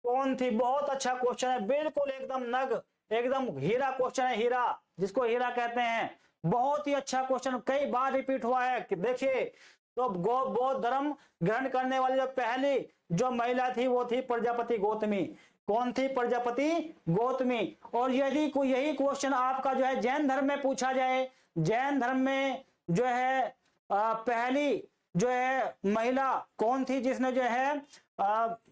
कौन थी? बहुत अच्छा क्वेश्चन है, बिल्कुल एकदम नग, एकदम हीरा क्वेश्चन है, हीरा, जिसको हीरा कहते हैं। बहुत ही अच्छा क्वेश्चन, कई बार रिपीट हुआ है कि देखिए, तो बौद्ध धर्म ग्रहण करने वाली जो पहली जो महिला थी वो थी प्रजापति गौतमी। कौन थी? प्रजापति गौतमी। और यदि कोई यही क्वेश्चन आपका जो है जैन धर्म में पूछा जाए, जैन धर्म में जो है पहली जो है महिला कौन थी जिसने जो है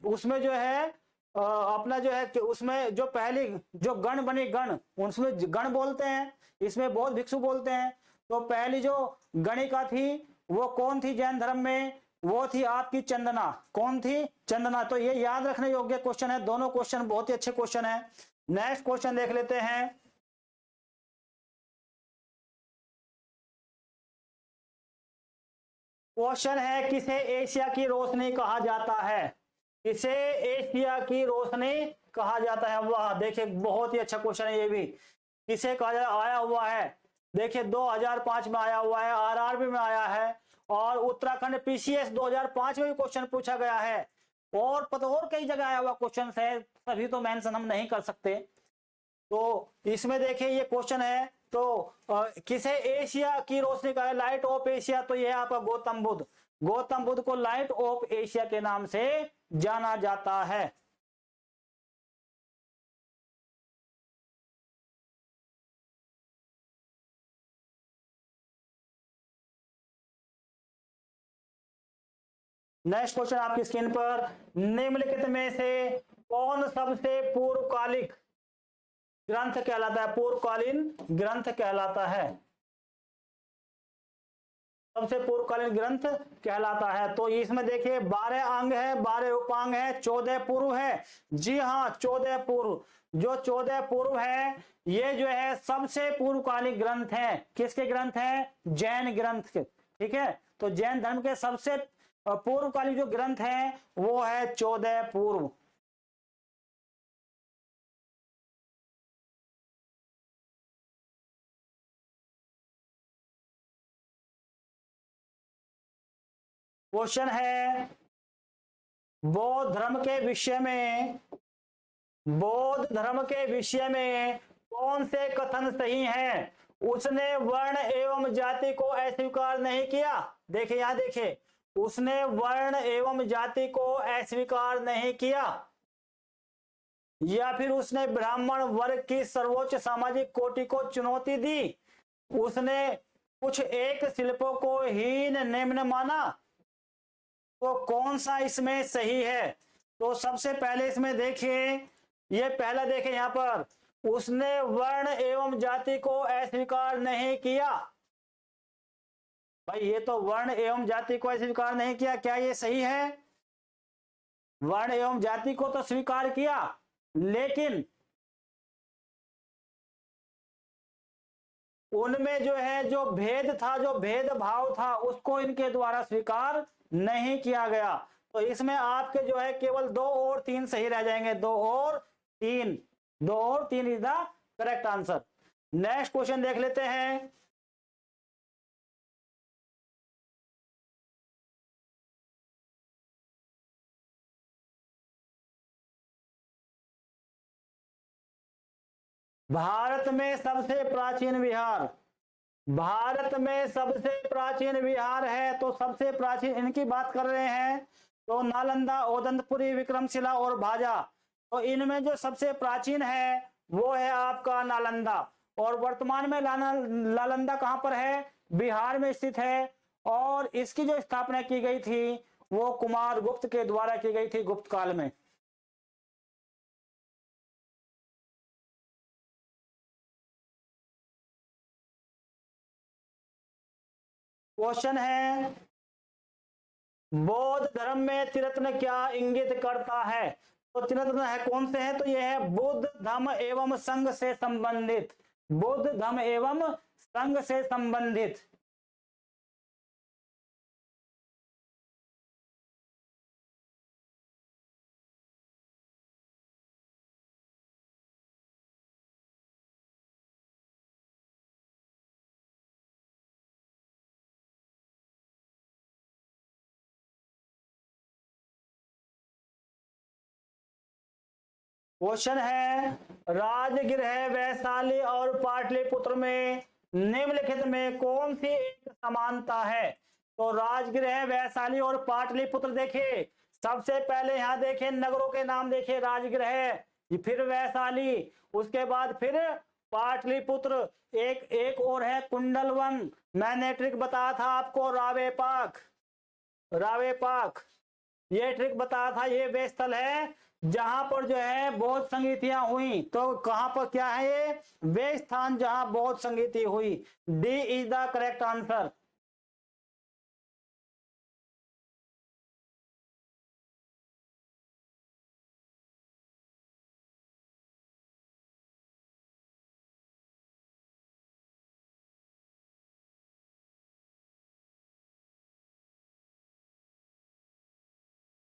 उसमें जो है अपना जो है उसमें जो पहली जो गण बनी, गण, उसमें गण बोलते हैं, इसमें बौद्ध भिक्षु बोलते हैं, तो पहली जो गणिका थी वो कौन थी जैन धर्म में? वो थी आपकी चंदना। कौन थी? चंदना। तो ये याद रखने योग्य क्वेश्चन है, दोनों क्वेश्चन बहुत ही अच्छे क्वेश्चन है। नेक्स्ट क्वेश्चन देख लेते हैं। क्वेश्चन है, किसे एशिया की रोशनी कहा जाता है? किसे एशिया की रोशनी कहा जाता है? वाह, देखिए बहुत ही अच्छा क्वेश्चन है ये भी। किसे कहा आया हुआ है? देखिए 2005 में आया हुआ है, आरआरबी में आया है, और उत्तराखंड पीसीएस 2005 में भी क्वेश्चन पूछा गया है, और पता और कई जगह आया हुआ क्वेश्चन है, सभी तो मेंशन हम नहीं कर सकते। तो इसमें देखिए ये क्वेश्चन है, तो किसे एशिया की रोशनी का है? Light of Asia. तो ये आपका गौतम बुद्ध, गौतम बुद्ध को लाइट ऑफ एशिया के नाम से जाना जाता है। नेक्स्ट क्वेश्चन आपकी स्क्रीन पर, निम्नलिखित में से कौन सबसे पूर्वकालिक ग्रंथ कहलाता है? पूर्वकालीन ग्रंथ कहलाता है, सबसे पूर्वकालीन ग्रंथ कहलाता है। तो इसमें देखिए 12 अंग है, 12 उपांग है, 14 पूर्व है। जी हाँ, 14 पूर्व, जो 14 पूर्व है ये जो है सबसे पूर्वकालिक ग्रंथ है। किसके ग्रंथ है? जैन ग्रंथ के। ठीक है, तो जैन धर्म के सबसे पूर्वकालिक जो ग्रंथ है वो है 14 पूर्व। क्वेश्चन है, बौद्ध धर्म के विषय में बौद्ध धर्म के विषय में कौन से कथन सही हैं? उसने वर्ण एवं जाति को अस्वीकार नहीं किया। देखिए यहां देखिए, उसने वर्ण एवं जाति को अस्वीकार नहीं किया, या फिर उसने ब्राह्मण वर्ग की सर्वोच्च सामाजिक कोटि को चुनौती दी, उसने कुछ एक शिल्पों को हीन निम्न माना। तो कौन सा इसमें सही है? तो सबसे पहले इसमें देखिए, ये पहला देखिए यहां पर, उसने वर्ण एवं जाति को अस्वीकार नहीं किया। भाई ये तो वर्ण एवं जाति को अस्वीकार नहीं किया, क्या ये सही है? वर्ण एवं जाति को तो स्वीकार किया, लेकिन उनमें जो है जो भेद था, जो भेदभाव था, उसको इनके द्वारा स्वीकार नहीं किया गया। तो इसमें आपके जो है केवल 2 और 3 सही रह जाएंगे। 2 और 3, 2 और 3 is the correct answer. Next question देख लेते हैं। भारत में सबसे प्राचीन विहार, भारत में सबसे प्राचीन विहार है, तो सबसे प्राचीन इनकी बात कर रहे हैं, तो नालंदा, ओदंतपुरी, विक्रमशिला और भाजा। तो इनमें जो सबसे प्राचीन है वो है आपका नालंदा। और वर्तमान में नालंदा कहां पर है? बिहार में स्थित है। और इसकी जो स्थापना की गई थी वो कुमार गुप्त के द्वारा की गई थी, गुप्त काल में। क्वेश्चन है, बौद्ध धर्म में त्रिरत्न क्या इंगित करता है? तो त्रिरत्न है कौन से हैं? तो ये है बुद्ध, धम्म एवं संघ से संबंधित। बुद्ध, धम्म एवं संघ से संबंधित। क्वेश्चन है, राजगृह, वैशाली और पाटलिपुत्र में निम्नलिखित में कौन सी एक समानता है? तो राजगृह, वैशाली और पाटलिपुत्र देखिए, सबसे पहले यहां देखिए नगरों के नाम देखिए, राजगृह, फिर वैशाली, उसके बाद फिर पाटलिपुत्र, एक एक और है कुंडलवन। मैंने ट्रिक बताया था आपको, रावेपाक, रावेपाक, ये ट्रिक बताया था। ये वे स्थल है जहां पर जो है बौद्ध संगीतियां हुई। तो कहां पर क्या है? ये वे स्थान जहां बौद्ध संगीति हुई। D is the correct answer.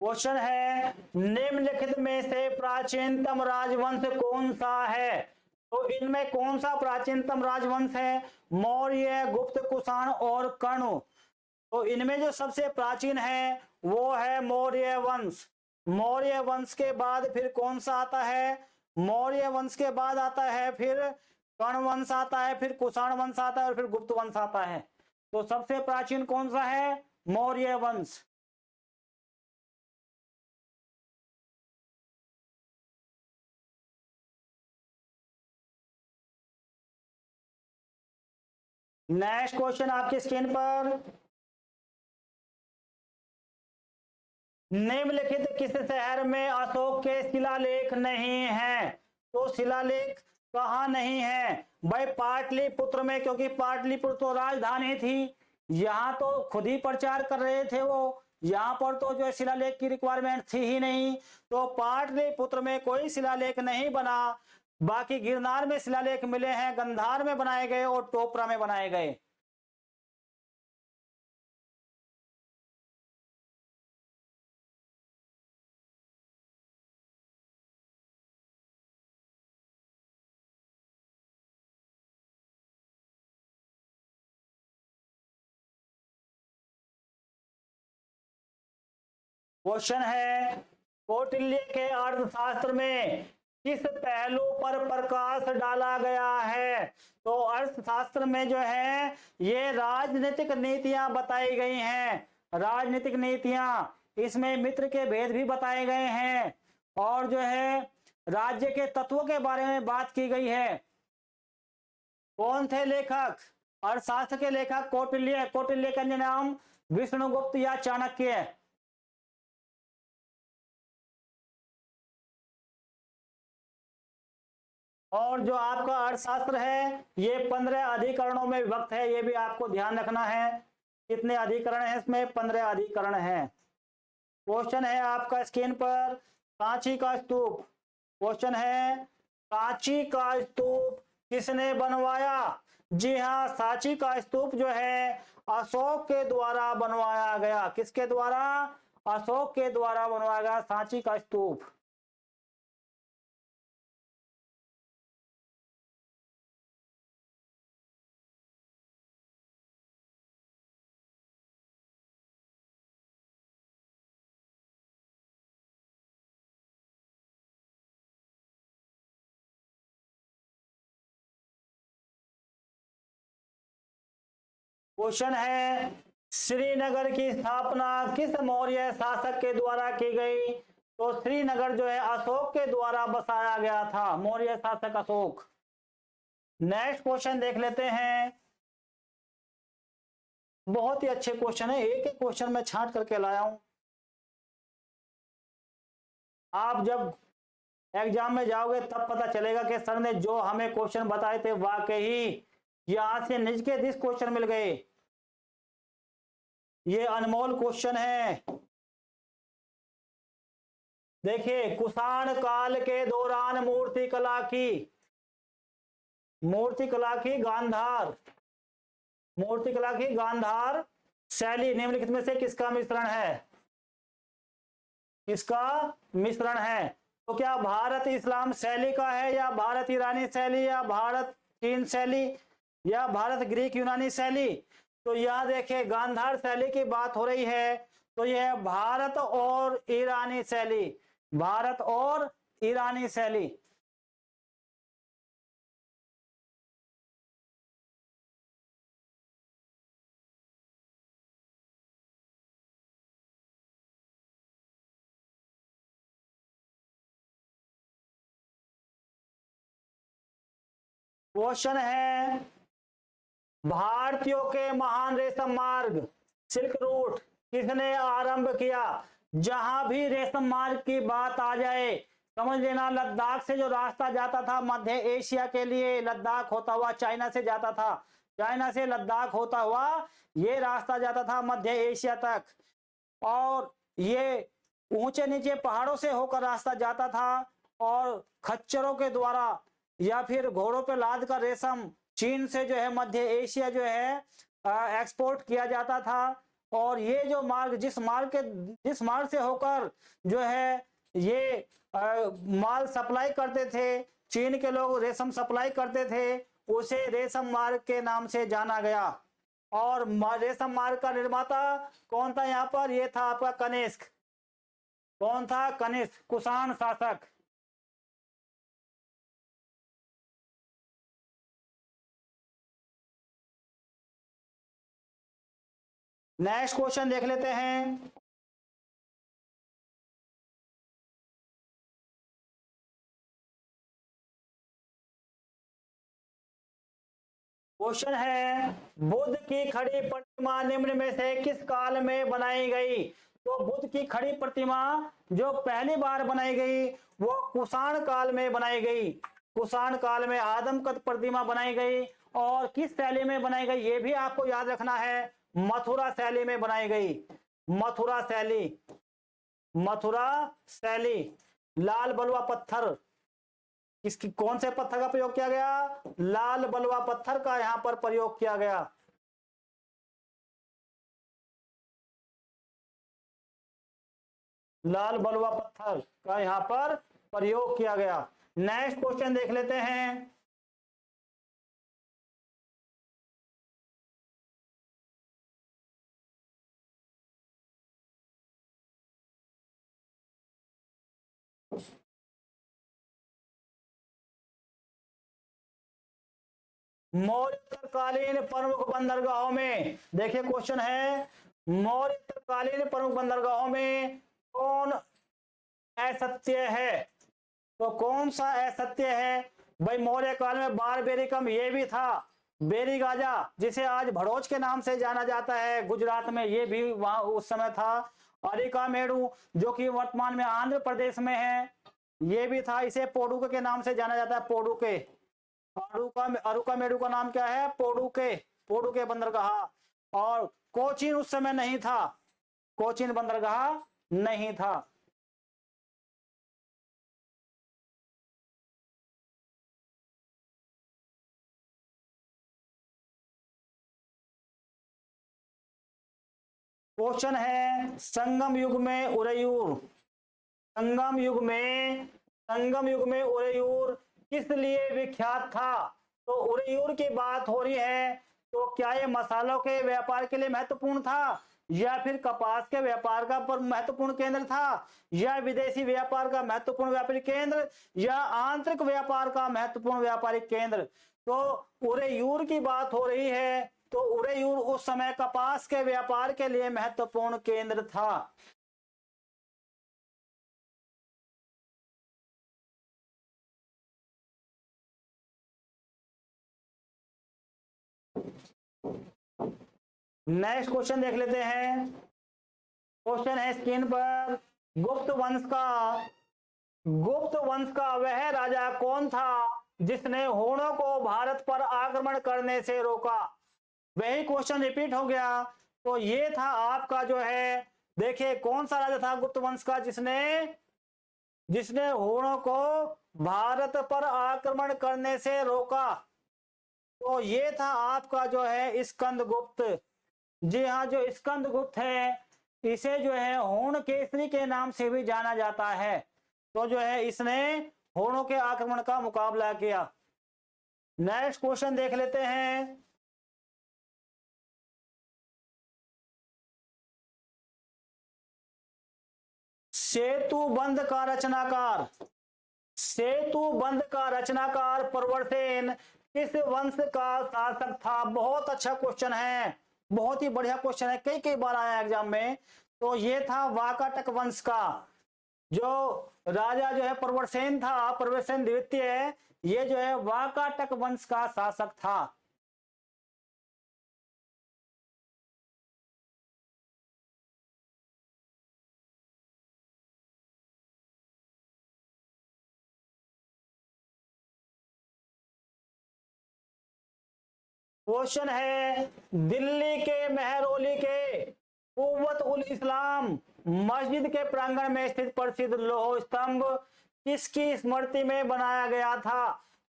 Question है, निम्नलिखित में से प्राचीनतम राजवंश कौन सा है? तो इनमें कौन सा प्राचीनतम राजवंश है? मौर्य, गुप्त, कुषाण और कण्व। तो इनमें जो सबसे प्राचीन है वो है मौर्य वंश। मौर्य वंश के बाद फिर कौन सा आता है? मौर्य वंश के बाद आता है फिर कण्व वंश आता है, फिर कुषाण वंश आता है और फिर गुप्त वंश आता है। तो सबसे प्राचीन कौन सा है? मौर्य वंश। नेक्स्ट क्वेश्चन आपकी स्क्रीन पर, निम्नलिखित किस शहर में अशोक के शिलालेख नहीं है? तो शिलालेख कहां नहीं है? भाई पाटलिपुत्र में, क्योंकि पाटलिपुत्र तो राजधानी थी, यहां तो खुद ही प्रचार कर रहे थे वो, यहां पर तो जो शिलालेख की रिक्वायरमेंट थी ही नहीं। तो पाटलिपुत्र में कोई शिलालेख नहीं बना। बाकी गिरनार में शिलालेख मिले हैं, गंधार में बनाए गए और टोपरा में बनाए गए। क्वेश्चन है, कौटिल्य के अर्थशास्त्र में किस पहलू पर प्रकाश डाला गया है? तो अर्थशास्त्र में जो है ये राजनीतिक नीतियां बताई गई हैं। राजनीतिक नीतियां, इसमें मित्र के भेद भी बताए गए हैं और जो है राज्य के तत्वों के बारे में बात की गई है। कौन थे लेखक? अर्थशास्त्र के लेखक कौटिल्य। कौटिल्य का नाम विष्णुगुप्त या चाणक्य। और जो आपका अर्थशास्त्र है ये 15 अधिकरणों में विभक्त है, ये भी आपको ध्यान रखना है। कितने अधिकरण है इसमें? 15 अधिकरण है। क्वेश्चन है आपका स्क्रीन पर, सांची का स्तूप। क्वेश्चन है, सांची का स्तूप किसने बनवाया? जी हाँ, सांची का स्तूप जो है अशोक के द्वारा बनवाया गया। किसके द्वारा? अशोक के द्वारा बनवाया गया सांची का स्तूप। क्वेश्चन है, श्रीनगर की स्थापना किस मौर्य शासक के द्वारा की गई? तो श्रीनगर जो है अशोक के द्वारा बसाया गया था, मौर्य शासक अशोक। नेक्स्ट क्वेश्चन देख लेते हैं। बहुत ही अच्छे क्वेश्चन है, एक एक क्वेश्चन में छांट करके लाया हूं। आप जब एग्जाम में जाओगे तब पता चलेगा कि सर ने जो हमें क्वेश्चन बताए थे वाकई यहां से निज के दिस क्वेश्चन मिल गए। ये अनमोल क्वेश्चन है। देखिए, कुषाण काल के दौरान मूर्ति कला की गांधार शैली निम्नलिखित में से किसका मिश्रण है? किसका मिश्रण है? तो क्या भारत इस्लाम शैली का है, या भारत ईरानी शैली, या भारत चीन शैली, या भारत ग्रीक यूनानी शैली? तो यह देखिए, गांधार शैली की बात हो रही है, तो यह भारत और ईरानी शैली, भारत और ईरानी शैली। क्वेश्चन है, भारतीयों के महान रेशम मार्ग सिल्क रूट किसने आरंभ किया? जहां भी रेशम मार्ग की बात आ जाए समझ लेना, लद्दाख से जो रास्ता जाता था मध्य एशिया के लिए, लद्दाख होता हुआ चाइना से जाता था, चाइना से लद्दाख होता हुआ ये रास्ता जाता था मध्य एशिया तक, और ये ऊंचे नीचे पहाड़ों से होकर रास्ता जाता था, और खच्चरों के द्वारा या फिर घोड़ों पे लाद कर रेशम चीन से जो है मध्य एशिया जो है एक्सपोर्ट किया जाता था। और ये जो मार्ग, जिस मार्ग से होकर जो है ये माल सप्लाई करते थे, चीन के लोग रेशम सप्लाई करते थे, उसे रेशम मार्ग के नाम से जाना गया। और रेशम मार्ग का निर्माता कौन था यहाँ पर? ये था आपका कनिष्क। कौन था? कनिष्क, कुषाण शासक। नेक्स्ट क्वेश्चन देख लेते हैं। क्वेश्चन है, बुद्ध की खड़ी प्रतिमा निम्न में से किस काल में बनाई गई? तो बुद्ध की खड़ी प्रतिमा जो पहली बार बनाई गई वो कुषाण काल में बनाई गई। कुषाण काल में आदमकद प्रतिमा बनाई गई, और किस शैली में बनाई गई ये भी आपको याद रखना है, मथुरा शैली में बनाई गई। मथुरा शैली, मथुरा शैली। लाल बलुआ पत्थर, इसकी कौन से पत्थर का प्रयोग किया गया? लाल बलुआ पत्थर का यहां पर प्रयोग किया गया। लाल बलुआ पत्थर का यहां पर प्रयोग किया गया। नेक्स्ट क्वेश्चन देख लेते हैं। मौर्योत्तरकालीन प्रमुख बंदरगाहों में, देखिए क्वेश्चन है, मौर्योत्तरकालीन प्रमुख बंदरगाहों में कौन असत्य है? तो कौन सा असत्य है भाई? मौर्य काल में बारबेरिकम ये भी था, बेरीगाजा जिसे आज भड़ोच के नाम से जाना जाता है गुजरात में, ये भी वहां उस समय था। अरिकामेडु जो कि वर्तमान में आंध्र प्रदेश में है, ये भी था। इसे पोडुके के नाम से जाना जाता है, पोडुके। अरुकामेडु का नाम क्या है? पोडुके, पोडुके बंदरगाह। और कोचीन उस समय नहीं था, कोचीन बंदरगाह नहीं था। क्वेश्चन है, संगम युग में उरेयूर, संगम युग में, संगम युग में उरेयूर किस लिए विख्यात था? तो उरेयूर की बात हो रही है, तो क्या ये मसालों के व्यापार के लिए महत्वपूर्ण था, या फिर कपास के व्यापार का पर महत्वपूर्ण केंद्र था, या विदेशी व्यापार का महत्वपूर्ण व्यापारिक केंद्र, या आंतरिक व्यापार का महत्वपूर्ण व्यापारिक केंद्र? तो उरेयूर की बात हो रही है, तो उरेयूर उस समय कपास के व्यापार के लिए महत्वपूर्ण केंद्र था। नेक्स्ट क्वेश्चन देख लेते हैं। क्वेश्चन है स्क्रीन पर, गुप्त वंश का, गुप्त वंश का वह राजा कौन था जिसने हूणों को भारत पर आक्रमण करने से रोका? वही क्वेश्चन रिपीट हो गया। तो ये था आपका जो है, देखिए कौन सा राजा था गुप्त वंश का जिसने, जिसने हूणों को भारत पर आक्रमण करने से रोका? तो ये था आपका जो है स्कंदगुप्त। जी हाँ, जो स्कंदगुप्त है इसे जो है हूण केसरी के नाम से भी जाना जाता है। तो जो है इसने हूणों के आक्रमण का मुकाबला किया। नेक्स्ट क्वेश्चन देख लेते हैं। सेतु बंध का रचनाकार, सेतु बंध का रचनाकार प्रवरसेन किस वंश का शासक था? बहुत अच्छा क्वेश्चन है, बहुत ही बढ़िया क्वेश्चन है, कई कई बार आया एग्जाम में। तो ये था वाकाटक वंश का, जो राजा जो है प्रवरसेन था, प्रवरसेन द्वितीय, ये जो है वाकाटक वंश का शासक था। क्वेश्चन है, दिल्ली के मेहरौली के कुव्वत उल इस्लाम मस्जिद के प्रांगण में स्थित प्रसिद्ध लौह स्तंभ किसकी स्मृति में बनाया गया था?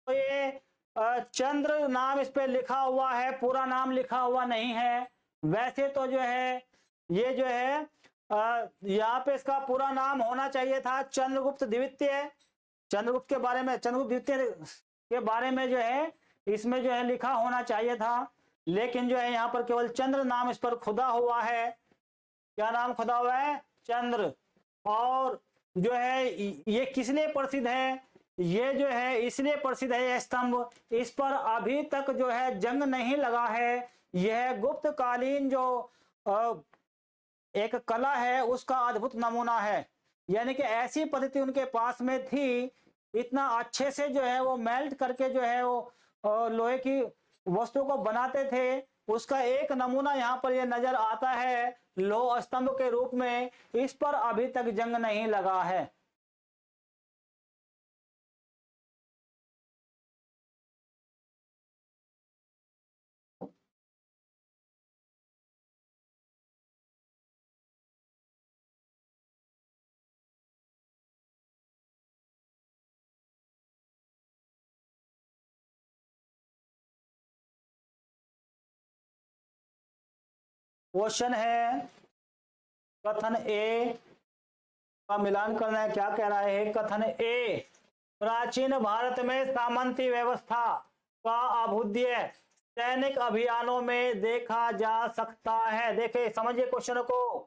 तो ये चंद्र नाम इस पे लिखा हुआ है, पूरा नाम लिखा हुआ नहीं है। वैसे तो जो है ये जो है यहाँ पे इसका पूरा नाम होना चाहिए था चंद्रगुप्त द्वितीय। चंद्रगुप्त के बारे में, चंद्रगुप्त द्वितीय के बारे में जो है इसमें जो है लिखा होना चाहिए था, लेकिन जो है यहाँ पर केवल चंद्र नाम इस पर खुदा हुआ है। क्या नाम खुदा हुआ है? चंद्र। और जो है ये किस लिए प्रसिद्ध है? ये जो है इसलिए प्रसिद्ध है यह स्तंभ, इस पर अभी तक जो है जंग नहीं लगा है। यह गुप्त कालीन जो एक कला है उसका अद्भुत नमूना है। यानी कि ऐसी पद्धति उनके पास में थी, इतना अच्छे से जो है वो मेल्ट करके जो है वो लोहे की वस्तु को बनाते थे। उसका एक नमूना यहाँ पर ये नजर आता है लोह स्तंभ के रूप में। इस पर अभी तक जंग नहीं लगा है। क्वेश्चन है, कथन ए का मिलान करना है। क्या कह रहा है कथन ए? प्राचीन भारत में सामंती व्यवस्था का अभ्युदय सैनिक अभियानों में देखा जा सकता है। देखिए समझिए क्वेश्चन को।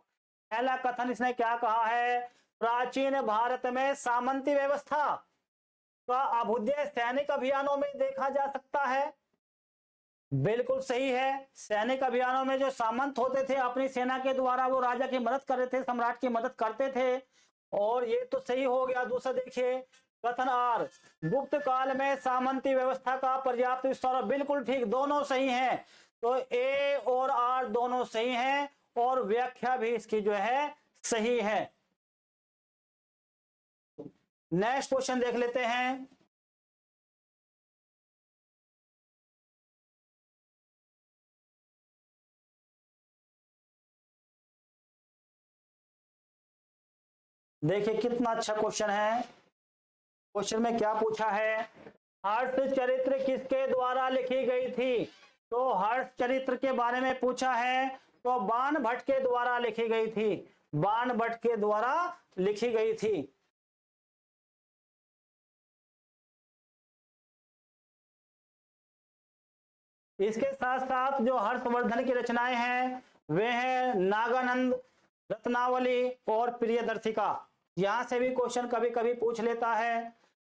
पहला कथन इसने क्या कहा है? प्राचीन भारत में सामंती व्यवस्था का अभ्युदय सैनिक अभियानों में देखा जा सकता है। बिल्कुल सही है। सैनिक अभियानों में जो सामंत होते थे अपनी सेना के द्वारा वो राजा की मदद कर रहे थे, सम्राट की मदद करते थे। और ये तो सही हो गया। दूसरा देखिए कथन आर, गुप्त काल में सामंती व्यवस्था का पर्याप्त विस्तार, बिल्कुल ठीक, दोनों सही हैं। तो ए और आर दोनों सही हैं और व्याख्या भी इसकी जो है सही है। नेक्स्ट क्वेश्चन देख लेते हैं। देखिए कितना अच्छा क्वेश्चन है। क्वेश्चन में क्या पूछा है, हर्ष चरित्र किसके द्वारा लिखी गई थी? तो हर्ष चरित्र के बारे में पूछा है, तो बाण भट्ट के द्वारा लिखी गई थी। बाण भट्ट के द्वारा लिखी गई थी। इसके साथ साथ जो हर्षवर्धन की रचनाएं हैं वे हैं नागानंद, रत्नावली और प्रियदर्शिका। यहां से भी क्वेश्चन कभी कभी पूछ लेता है।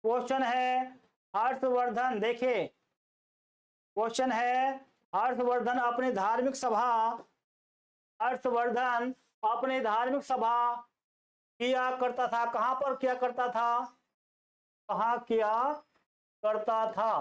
क्वेश्चन है हर्षवर्धन, देखिए क्वेश्चन है हर्षवर्धन अपनी धार्मिक सभा, हर्षवर्धन अपनी धार्मिक सभा किया करता था, कहां पर किया करता था? कहां किया करता था?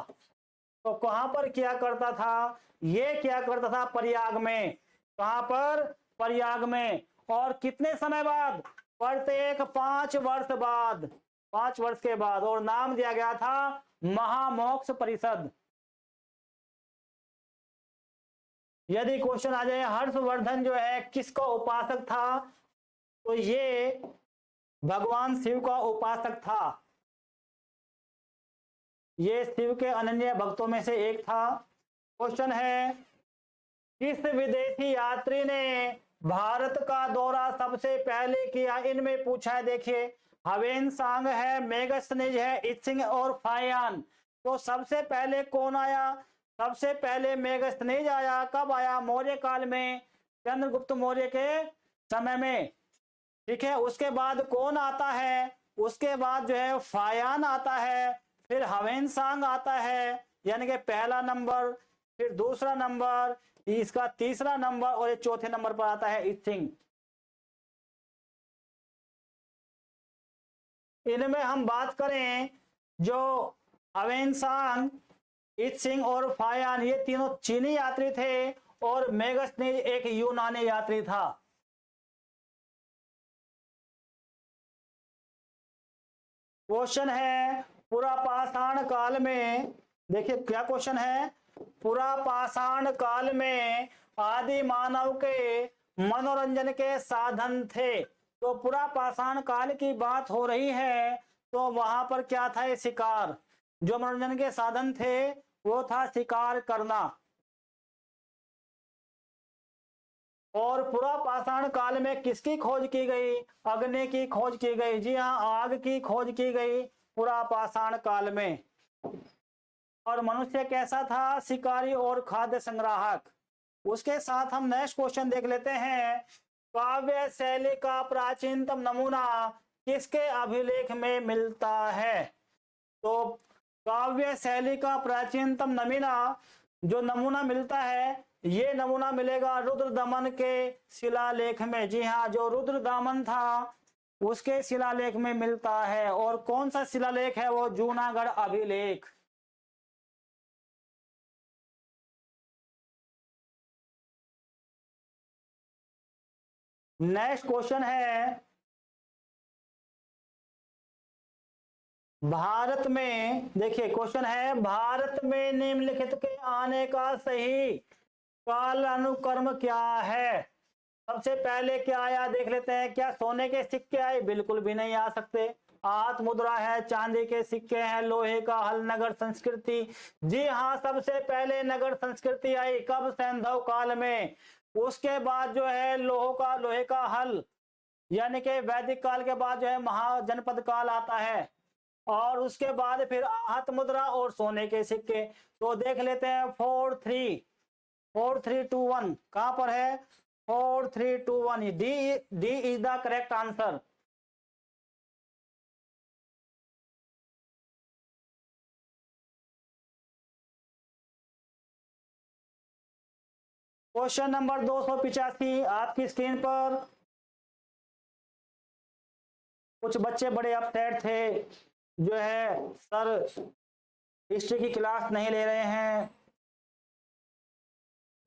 तो कहां पर किया करता था? ये किया करता था प्रयाग में। कहां पर? प्रयाग में। और कितने समय बाद? प्रत्येक 5 वर्ष बाद, 5 वर्ष के बाद। और नाम दिया गया था महामोक्ष परिषद। यदि क्वेश्चन आ जाए हर्षवर्धन जो है किसका उपासक था, तो ये भगवान शिव का उपासक था। ये शिव के अनन्य भक्तों में से एक था। क्वेश्चन है किस विदेशी यात्री ने भारत का दौरा सबसे पहले किया? इनमें पूछा है। देखिए हवेन सांग है, मेगस्थनीज है, इत्सिंग और फायान। तो सबसे पहले कौन आया? सबसे पहले मेगस्थनीज आया। कब आया? मौर्य काल में, चंद्रगुप्त मौर्य के समय में। ठीक है, उसके बाद कौन आता है? उसके बाद जो है फायान आता है, फिर हवेन सांग आता है, यानी कि पहला नंबर, फिर दूसरा नंबर, इसका तीसरा नंबर और ये चौथे नंबर पर आता है इत्सिंग। इनमें हम बात करें जो हवेन सांग, इत्सिंग और फायान, ये तीनों चीनी यात्री थे और मेगस्थनीज एक यूनानी यात्री था। क्वेश्चन है पुरापाषाण काल में, देखिए क्या क्वेश्चन है, पुरापाषाण काल में आदि मानव के मनोरंजन के साधन थे। तो पुरापाषाण काल की बात हो रही है, तो वहां पर क्या था? ये शिकार। जो मनोरंजन के साधन थे वो था शिकार करना। और पुरापाषाण काल में किसकी खोज की गई? अग्नि की खोज की गई। जी हाँ, आग की खोज की गई पुरापाषाण काल में। और मनुष्य कैसा था? शिकारी और खाद्य संग्राहक। उसके साथ हम नेक्स्ट क्वेश्चन देख लेते हैं, काव्य शैली का प्राचीनतम नमूना किसके अभिलेख में मिलता है? तो काव्य शैली का प्राचीनतम नमूना, जो नमूना मिलता है, ये नमूना मिलेगा रुद्रदमन के शिलालेख में। जी हाँ, जो रुद्रदमन था उसके शिलालेख में मिलता है। और कौन सा शिलालेख है वो? जूनागढ़ अभिलेख। नेक्स्ट क्वेश्चन है भारत में, देखिए क्वेश्चन है भारत में निम्नलिखित के आने का सही कालानुक्रम क्या है? सबसे पहले क्या आया देख लेते हैं। क्या सोने के सिक्के आए? बिल्कुल भी नहीं आ सकते। हाथ मुद्रा है, चांदी के सिक्के हैं, लोहे का हल, नगर संस्कृति। जी हाँ, सबसे पहले नगर संस्कृति आई। कब? सैंधव काल में। उसके बाद जो है लोहे का हल, यानी कि वैदिक काल के बाद जो है महाजनपद काल आता है। और उसके बाद फिर हाथ मुद्रा और सोने के सिक्के। तो देख लेते हैं 4 3 2 1 कहां पर है? 4 3 2 1, D is the correct answer. Question number 285 आपकी स्क्रीन पर। कुछ बच्चे बड़े अपसेट थे, जो है सर हिस्ट्री की क्लास नहीं ले रहे हैं।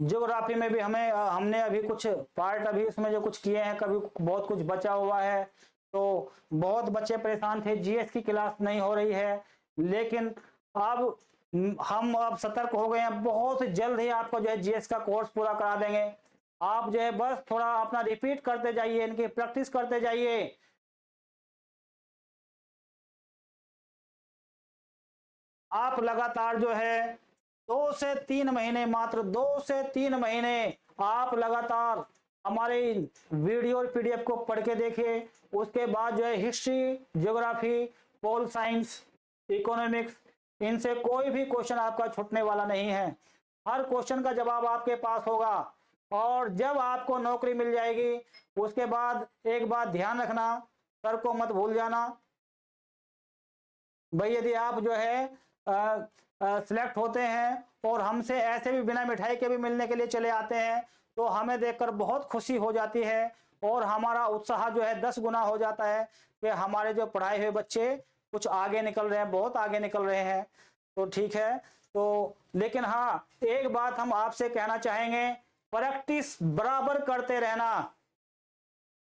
ज्योग्राफी में भी हमने अभी कुछ पार्ट अभी उसमें जो कुछ किए हैं, कभी बहुत कुछ बचा हुआ है, तो बहुत बच्चे परेशान थे। जीएस की क्लास नहीं हो रही है, लेकिन अब हम अब सतर्क हो गए हैं। बहुत जल्द ही आपको जो है जीएस का कोर्स पूरा करा देंगे। आप जो है बस थोड़ा अपना रिपीट करते जाइए, इनकी प्रैक्टिस करते जाइए। आप लगातार जो है 2 से 3 महीने, मात्र 2 से 3 महीने आप लगातार हमारे वीडियो और पीडीएफ को पढ़ के देखिए। उसके बाद जो है history, geography, pol science, economics, इनसे कोई भी क्वेश्चन आपका छूटने वाला नहीं है। हर क्वेश्चन का जवाब आपके पास होगा। और जब आपको नौकरी मिल जाएगी, उसके बाद एक बात ध्यान रखना, सर को मत भूल जाना भाई। यदि आप जो है सिलेक्ट होते हैं और हमसे ऐसे भी बिना मिठाई के भी मिलने के लिए चले आते हैं, तो हमें देखकर बहुत खुशी हो जाती है और हमारा उत्साह जो है 10 गुना हो जाता है कि हमारे जो पढ़ाए हुए बच्चे कुछ आगे निकल रहे हैं, बहुत आगे निकल रहे हैं। तो ठीक है, तो लेकिन हाँ, एक बात हम आपसे कहना चाहेंगे, प्रैक्टिस बराबर करते रहना।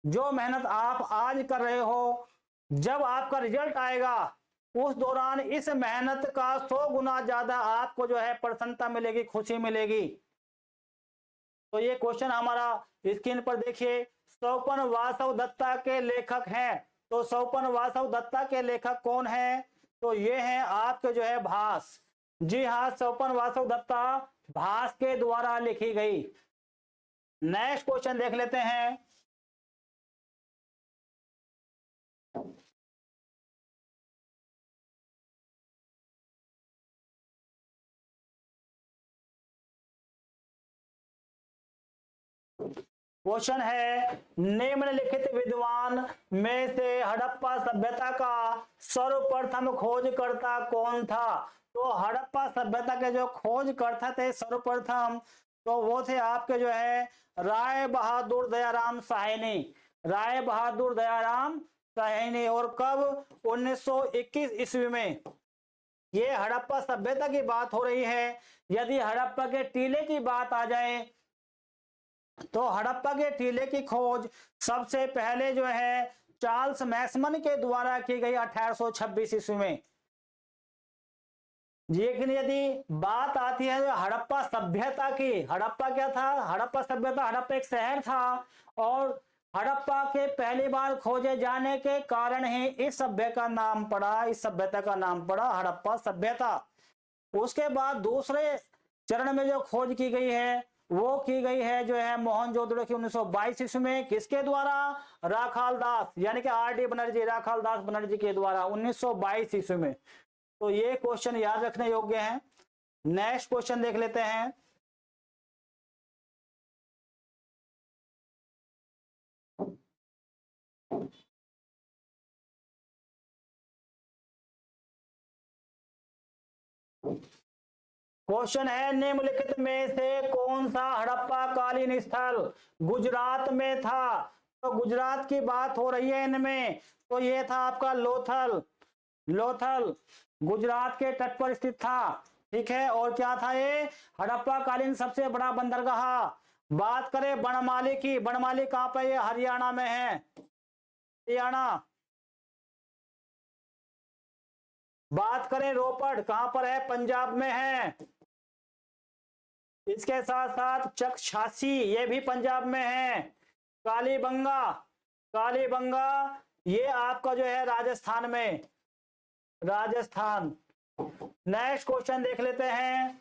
जो मेहनत आप आज कर रहे हो, जब आपका रिजल्ट आएगा उस दौरान इस मेहनत का 100 गुना ज्यादा आपको जो है प्रसन्नता मिलेगी, खुशी मिलेगी। तो ये क्वेश्चन हमारा स्क्रीन पर देखिए, स्वपन वासव दत्ता के लेखक हैं। तो स्वपन वासव दत्ता के लेखक कौन है? तो ये हैं आपके जो है भास। जी हाँ, स्वपन वासव दत्ता भास के द्वारा लिखी गई। नेक्स्ट क्वेश्चन देख लेते हैं। क्वेश्चन है, निम्नलिखित विद्वान में से हड़प्पा सभ्यता का सर्वप्रथम खोजकर्ता कौन था? तो हड़प्पा सभ्यता के जो खोजकर्ता थे सर्वप्रथम, तो वो थे आपके जो है राय बहादुर दयाराम साहनी। राय बहादुर दयाराम साहनी। और कब? 1921 ईस्वी में। ये हड़प्पा सभ्यता की बात हो रही है। यदि हड़प्पा के टीले की बात आ जाए, तो हड़प्पा के टीले की खोज सबसे पहले जो है चार्ल्स मैक्समन के द्वारा की गई 1826 ईस्वी में। लेकिन यदि बात आती है हड़प्पा सभ्यता की, हड़प्पा क्या था? हड़प्पा सभ्यता, हड़प्पा एक शहर था और हड़प्पा के पहली बार खोजे जाने के कारण ही इस सभ्यता का नाम पड़ा, इस सभ्यता का नाम पड़ा हड़प्पा सभ्यता। उसके बाद दूसरे चरण में जो खोज की गई है, वो की गई है जो है मोहनजोदड़ो की 1922 ईस्वी में। किसके द्वारा? राखाल दास, यानी कि आर.डी. बनर्जी, राखाल दास बनर्जी के द्वारा 1922 ईस्वी में। तो ये क्वेश्चन याद रखने योग्य है। नेक्स्ट क्वेश्चन देख लेते हैं। क्वेश्चन है, निम्नलिखित में से कौन सा हड़प्पा कालीन स्थल गुजरात में था? तो गुजरात की बात हो रही है इनमें, तो ये था आपका लोथल। लोथल गुजरात के तट पर स्थित था। ठीक है, और क्या था ये? हड़प्पा कालीन सबसे बड़ा बंदरगाह। बात करें बनमाली की, बनमाली कहां पर? ये हरियाणा में है, हरियाणा। बात करें रोपड़, कहां पर है? पंजाब में है। इसके साथ साथ चकछासी, ये भी पंजाब में है। कालीबंगा, कालीबंगा ये आपका जो है राजस्थान में, राजस्थान। नेक्स्ट क्वेश्चन देख लेते हैं।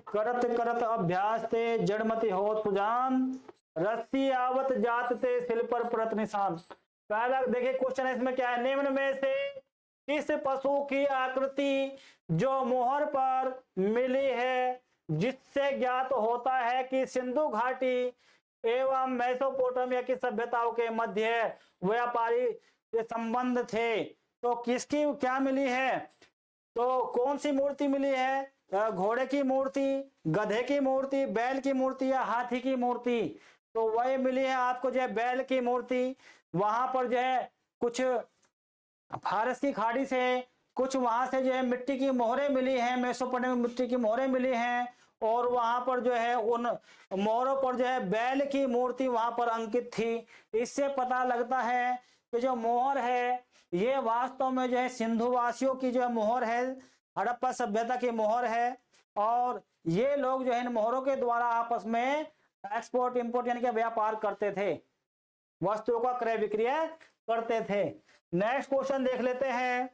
करत करत अभ्यास ते जड़मति होत सुजान, रस्सी आवत जात ते सिल पर परत निशान। पहला देखिए क्वेश्चन है, इसमें क्या है? निम्न में से किस पशु की आकृति जो मोहर पर मिली है, जिससे ज्ञात होता है कि सिंधु घाटी एवं मेसोपोटामिया की सभ्यताओं के मध्य व्यापारी संबंध थे। तो किसकी क्या मिली है? तो कौन सी मूर्ति मिली है? घोड़े की मूर्ति, गधे की मूर्ति, बैल की मूर्ति या हाथी की मूर्ति? तो वही मिली है आपको जो है बैल की मूर्ति। वहां पर जो है कुछ फारस की खाड़ी से कुछ वहां से जो है मिट्टी की मोहरें मिली हैं, मेसोपोटामिया में मिट्टी की मोहरें मिली हैं, और वहां पर जो है उन मोहरों पर जो है बैल की मूर्ति वहां पर अंकित थी। इससे पता लगता है कि जो मोहर है ये वास्तव में जो है सिंधु वासियों की जो है मोहर है, हड़प्पा सभ्यता की मोहर है, और ये लोग जो है इन मोहरों के द्वारा आपस में एक्सपोर्ट इंपोर्ट यानी कि व्यापार करते थे, वस्तुओं का क्रय विक्रय करते थे। नेक्स्ट क्वेश्चन देख लेते हैं।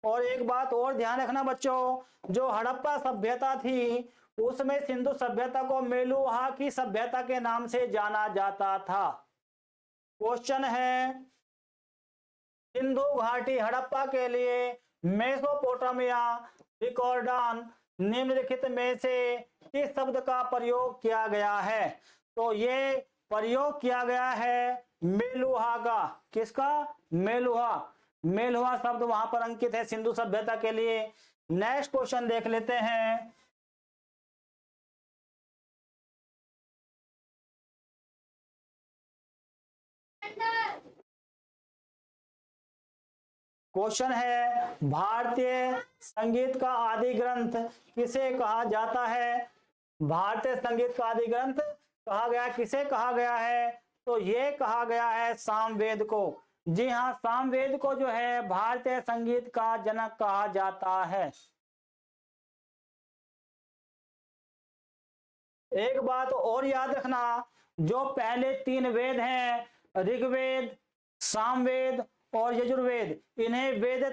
और एक बात और ध्यान रखना बच्चों, जो हड़प्पा सभ्यता थी उसमें सिंधु सभ्यता को मेलुहा की सभ्यता के नाम से जाना जाता था। क्वेश्चन है, सिंधु घाटी हड़प्पा के लिए मेसोपोटामिया रिकॉर्डान निम्नलिखित में से किस शब्द का प्रयोग किया गया है? तो ये प्रयोग किया गया है मेलुहा का। किसका? मेलुहा। मेलुहा शब्द वहां पर अंकित है सिंधु सभ्यता के लिए। नेक्स्ट क्वेश्चन देख लेते हैं। क्वेश्चन है, भारतीय संगीत का आदि ग्रंथ किसे कहा जाता है? भारतीय संगीत का आदि ग्रंथ कहा गया, किसे कहा गया है? तो ये कहा गया है सामवेद को। जी हाँ, सामवेद को जो है भारतीय संगीत का जनक कहा जाता है। एक बात और याद रखना, जो पहले 3 वेद हैं ऋग्वेद, सामवेद और यजुर्वेद, इन्हें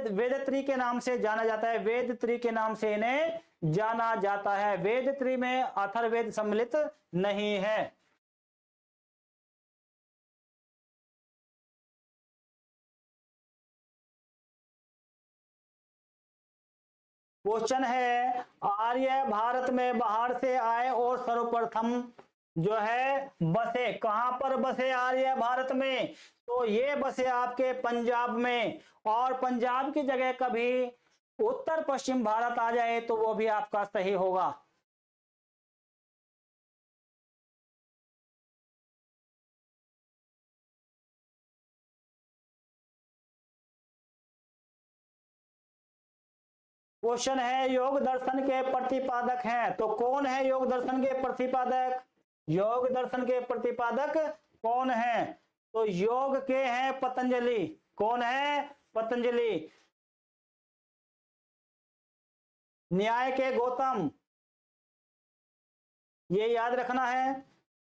वेदत्री के नाम से जाना जाता है। वेदत्री के नाम से इन्हें जाना जाता है। वेदत्री में अथर्ववेद सम्मिलित नहीं है। क्वेश्चन है, आर्य भारत में बाहर से आए और सर्वप्रथम जो है बसे, कहां पर बसे आर्य भारत में? तो ये बसे आपके पंजाब में, और पंजाब की जगह कभी उत्तर पश्चिम भारत आ जाए तो वो भी आपका सही होगा। क्वेश्चन है, योग दर्शन के प्रतिपादक हैं, तो कौन है योग दर्शन के प्रतिपादक? योग दर्शन के प्रतिपादक कौन है? तो योग के हैं पतंजलि। कौन है? पतंजलि। न्याय के गौतम, ये याद रखना है।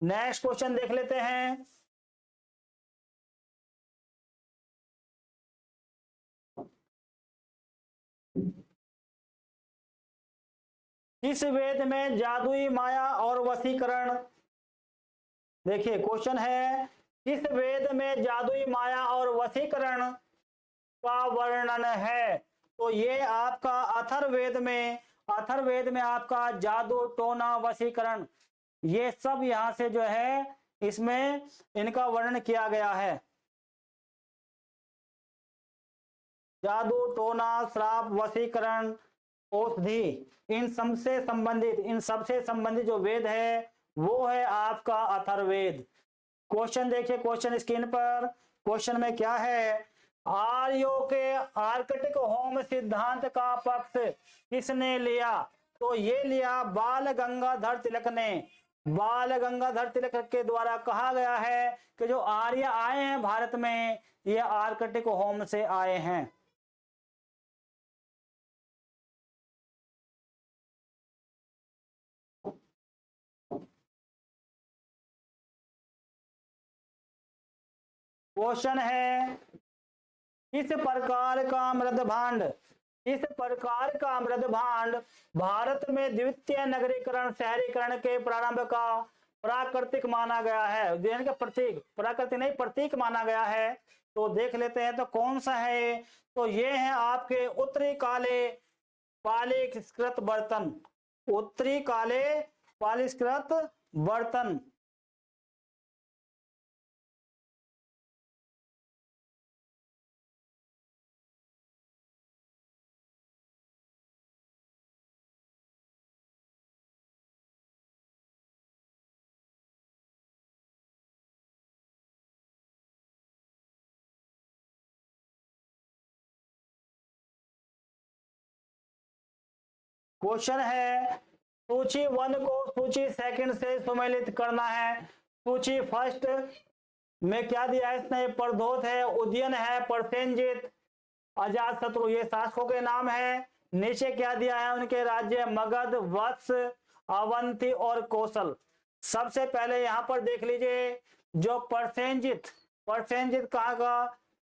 नेक्स्ट क्वेश्चन देख लेते हैं। किस वेद में जादुई माया और वशीकरण? देखिए क्वेश्चन है, किस वेद में जादुई माया और वशीकरण का वर्णन है? तो ये आपका अथर्ववेद में, अथर्ववेद में आपका जादू टोना वशीकरण ये सब यहां से जो है इसमें इनका वर्णन किया गया है। जादू टोना श्राप वशीकरण औषधि, इन सबसे संबंधित जो वेद है वो है आपका अथर्ववेद। क्वेश्चन देखिए, क्वेश्चन स्क्रीन पर। क्वेश्चन में क्या है, आर्यों के आर्कटिक होम सिद्धांत का पक्ष किसने लिया? तो ये लिया बाल गंगाधर तिलक ने। बाल गंगाधर तिलक के द्वारा कहा गया है कि जो आर्य आए हैं भारत में ये आर्कटिक होम से आए हैं। क्वेश्चन है, इस प्रकार का मृद भांड, इस प्रकार का मृद भांड भारत में द्वितीय नगरीकरण शहरीकरण के प्रारंभ का प्राकृतिक माना गया है, यानी कि प्रतीक, प्राकृतिक नहीं प्रतीक माना गया है। तो देख लेते हैं तो कौन सा है? तो ये है आपके उत्तरी काले पालिष्कृत बर्तन। उत्तरी काले पालिष्कृत बर्तन क्वेश्चन है सूची 1 को सूची 2 से सुमेलित करना है। सूची फर्स्ट में क्या दिया है इसने? प्रद्योत है, उदयन है, प्रसेनजित, अजात शत्रु, ये शासकों के नाम है। नीचे क्या दिया है? उनके राज्य मगध, वत्स, अवंती और कौशल। सबसे पहले यहां पर देख लीजिए जो प्रसेनजित, प्रसेनजित कहाँ का?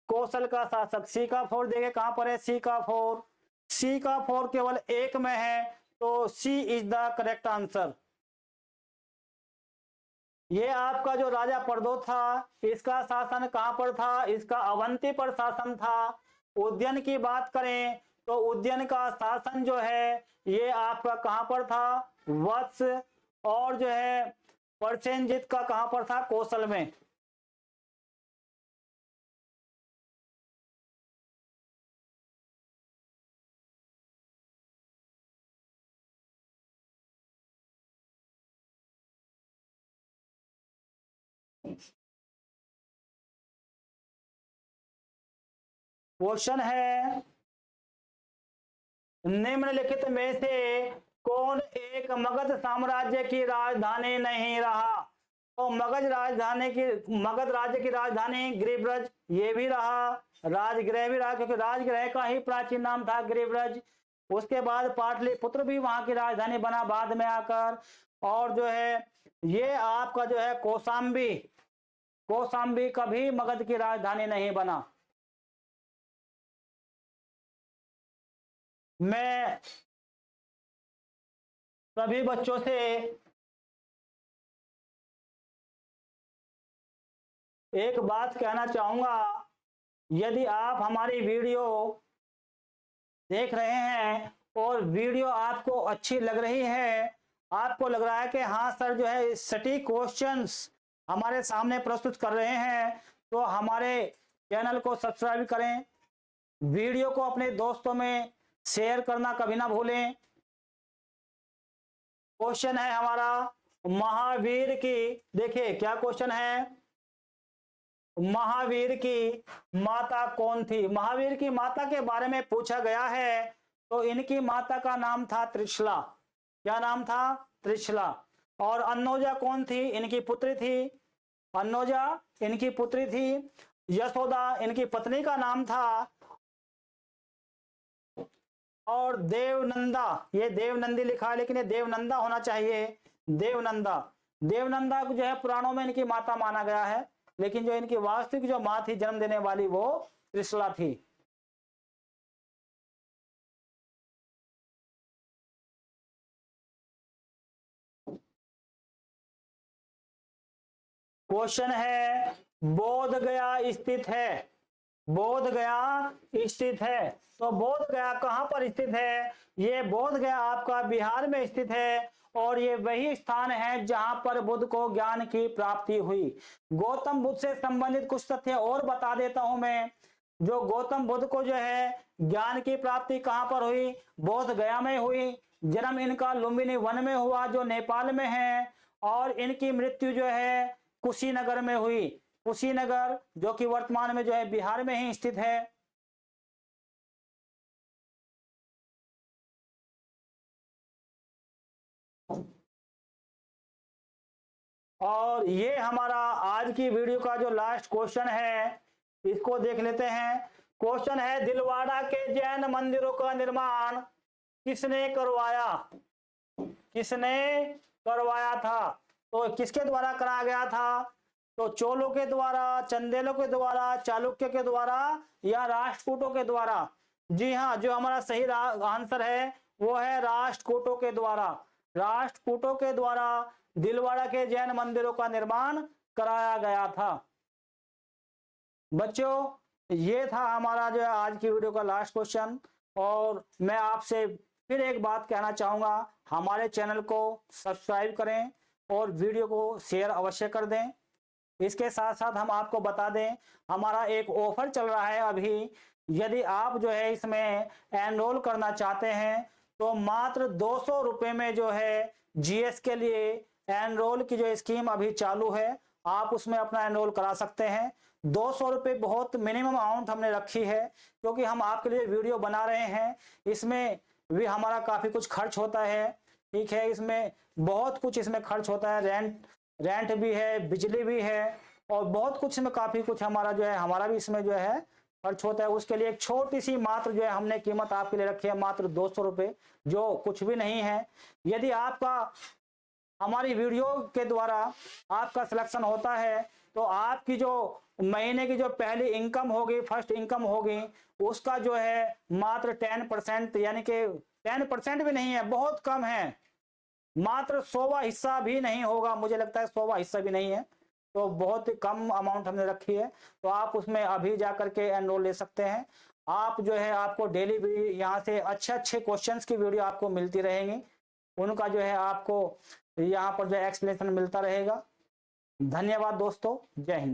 कौशल का शासक। सी का 4 देखे कहां पर है? सी का 4, सी का 4 केवल एक में है, तो C is the correct answer. ये आपका जो राजा प्रद्योत था, इसका शासन कहां पर था? इसका अवंती पर शासन था। उद्यन की बात करें तो उद्यन का शासन जो है ये आपका कहां पर था? वत्स। और जो है प्रसेनजित का कहां पर था? कौशल में। क्वेश्चन है निम्नलिखित में से कौन एक मगध साम्राज्य की राजधानी नहीं रहा? तो मगध राज्य की राजधानी गिरिब्रज, ये भी रहा, राजगृह भी रहा, क्योंकि राजगृह का ही प्राचीन नाम था गिरिब्रज। उसके बाद पाटलिपुत्र भी वहां की राजधानी बना बाद में आकर। और जो है ये आपका जो है कौशाम्बी, कौशाम्बी कभी मगध की राजधानी नहीं बना। मैं सभी बच्चों से एक बात कहना चाहूंगा, यदि आप हमारी वीडियो देख रहे हैं और वीडियो आपको अच्छी लग रही है, आपको लग रहा है कि हाँ सर जो है सटीक क्वेश्चंस हमारे सामने प्रस्तुत कर रहे हैं, तो हमारे चैनल को सब्सक्राइब करें, वीडियो को अपने दोस्तों में शेयर करना कभी ना भूलें। क्वेश्चन है हमारा महावीर की, देखिए क्या क्वेश्चन है, महावीर की माता कौन थी? महावीर की माता के बारे में पूछा गया है, तो इनकी माता का नाम था त्रिशला। क्या नाम था? त्रिशला। और अन्नोजा कौन थी? इनकी पुत्री थी, अन्नोजा इनकी पुत्री थी। यशोदा इनकी पत्नी का नाम था। और देवनंदा, ये देवनंदी लिखा है लेकिन ये देवनंदा होना चाहिए, देवनंदा। देवनंदा जो है पुराणों में इनकी माता माना गया है, लेकिन जो इनकी वास्तविक जो मां थी जन्म देने वाली वो त्रिशला थी। क्वेश्चन है बोध गया स्थित है, बोध गया स्थित है, तो बोध गया कहां पर स्थित है? ये बोध गया आपका बिहार में स्थित है, और ये वही स्थान है जहां पर बुद्ध को ज्ञान की प्राप्ति हुई। गौतम बुद्ध से संबंधित कुछ तथ्य और बता देता हूं मैं। जो गौतम बुद्ध को जो है ज्ञान की प्राप्ति कहां पर हुई? बोध गया में हुई। जन्म इनका लुम्बिनी वन में हुआ जो नेपाल में है, और इनकी मृत्यु जो है कुशीनगर में हुई। कुशीनगर जो कि वर्तमान में जो है बिहार में ही स्थित है। और ये हमारा आज की वीडियो का जो लास्ट क्वेश्चन है, इसको देख लेते हैं। क्वेश्चन है दिलवाड़ा के जैन मंदिरों का निर्माण किसने करवाया? किसने करवाया था? तो किसके द्वारा कराया गया था? तो चोलों के द्वारा, चंदेलों के द्वारा, चालुक्य के द्वारा, या राष्ट्रकूटों के द्वारा? जी हाँ, जो हमारा सही आंसर है वो है राष्ट्रकूटों के द्वारा। राष्ट्रकूटों के द्वारा दिलवाड़ा के जैन मंदिरों का निर्माण कराया गया था। बच्चों ये था हमारा जो है आज की वीडियो का लास्ट क्वेश्चन। और मैं आपसे फिर एक बात कहना चाहूंगा, हमारे चैनल को सब्सक्राइब करें और वीडियो को शेयर अवश्य कर दें। इसके साथ साथ हम आपको बता दें हमारा एक ऑफर चल रहा है अभी, यदि आप जो है इसमें एनरोल करना चाहते हैं तो मात्र 200 रुपए में जो है जीएस के लिए एनरोल की जो स्कीम अभी चालू है, आप उसमें अपना एनरोल करा सकते हैं। 200 रुपये बहुत मिनिमम अमाउंट हमने रखी है, क्योंकि हम आपके लिए वीडियो बना रहे हैं। इसमें भी हमारा काफी कुछ खर्च होता है। ठीक है, इसमें बहुत कुछ इसमें खर्च होता है, रेंट भी है, बिजली भी है, और बहुत कुछ इसमें काफी कुछ हमारा जो है, हमारा भी इसमें जो है खर्च होता है। उसके लिए एक छोटी सी मात्र जो है हमने कीमत आपके लिए रखी है, मात्र 200 रुपये, जो कुछ भी नहीं है। यदि आपका हमारी वीडियो के द्वारा आपका सिलेक्शन होता है तो आपकी जो महीने की जो पहली इनकम होगी, फर्स्ट इनकम होगी, उसका जो है मात्र 10%, यानी कि 10% भी नहीं है, बहुत कम है, मात्र 100वां हिस्सा भी नहीं होगा, मुझे लगता है 100वां हिस्सा भी नहीं है, तो बहुत कम अमाउंट हमने रखी है। तो आप उसमें अभी जा करके एनरोल ले सकते हैं। आप जो है, आपको डेली भी यहाँ से अच्छे अच्छे क्वेश्चंस की वीडियो आपको मिलती रहेंगी, उनका जो है आपको यहाँ पर जो एक्सप्लेनेशन मिलता रहेगा। धन्यवाद दोस्तों, जय हिंद।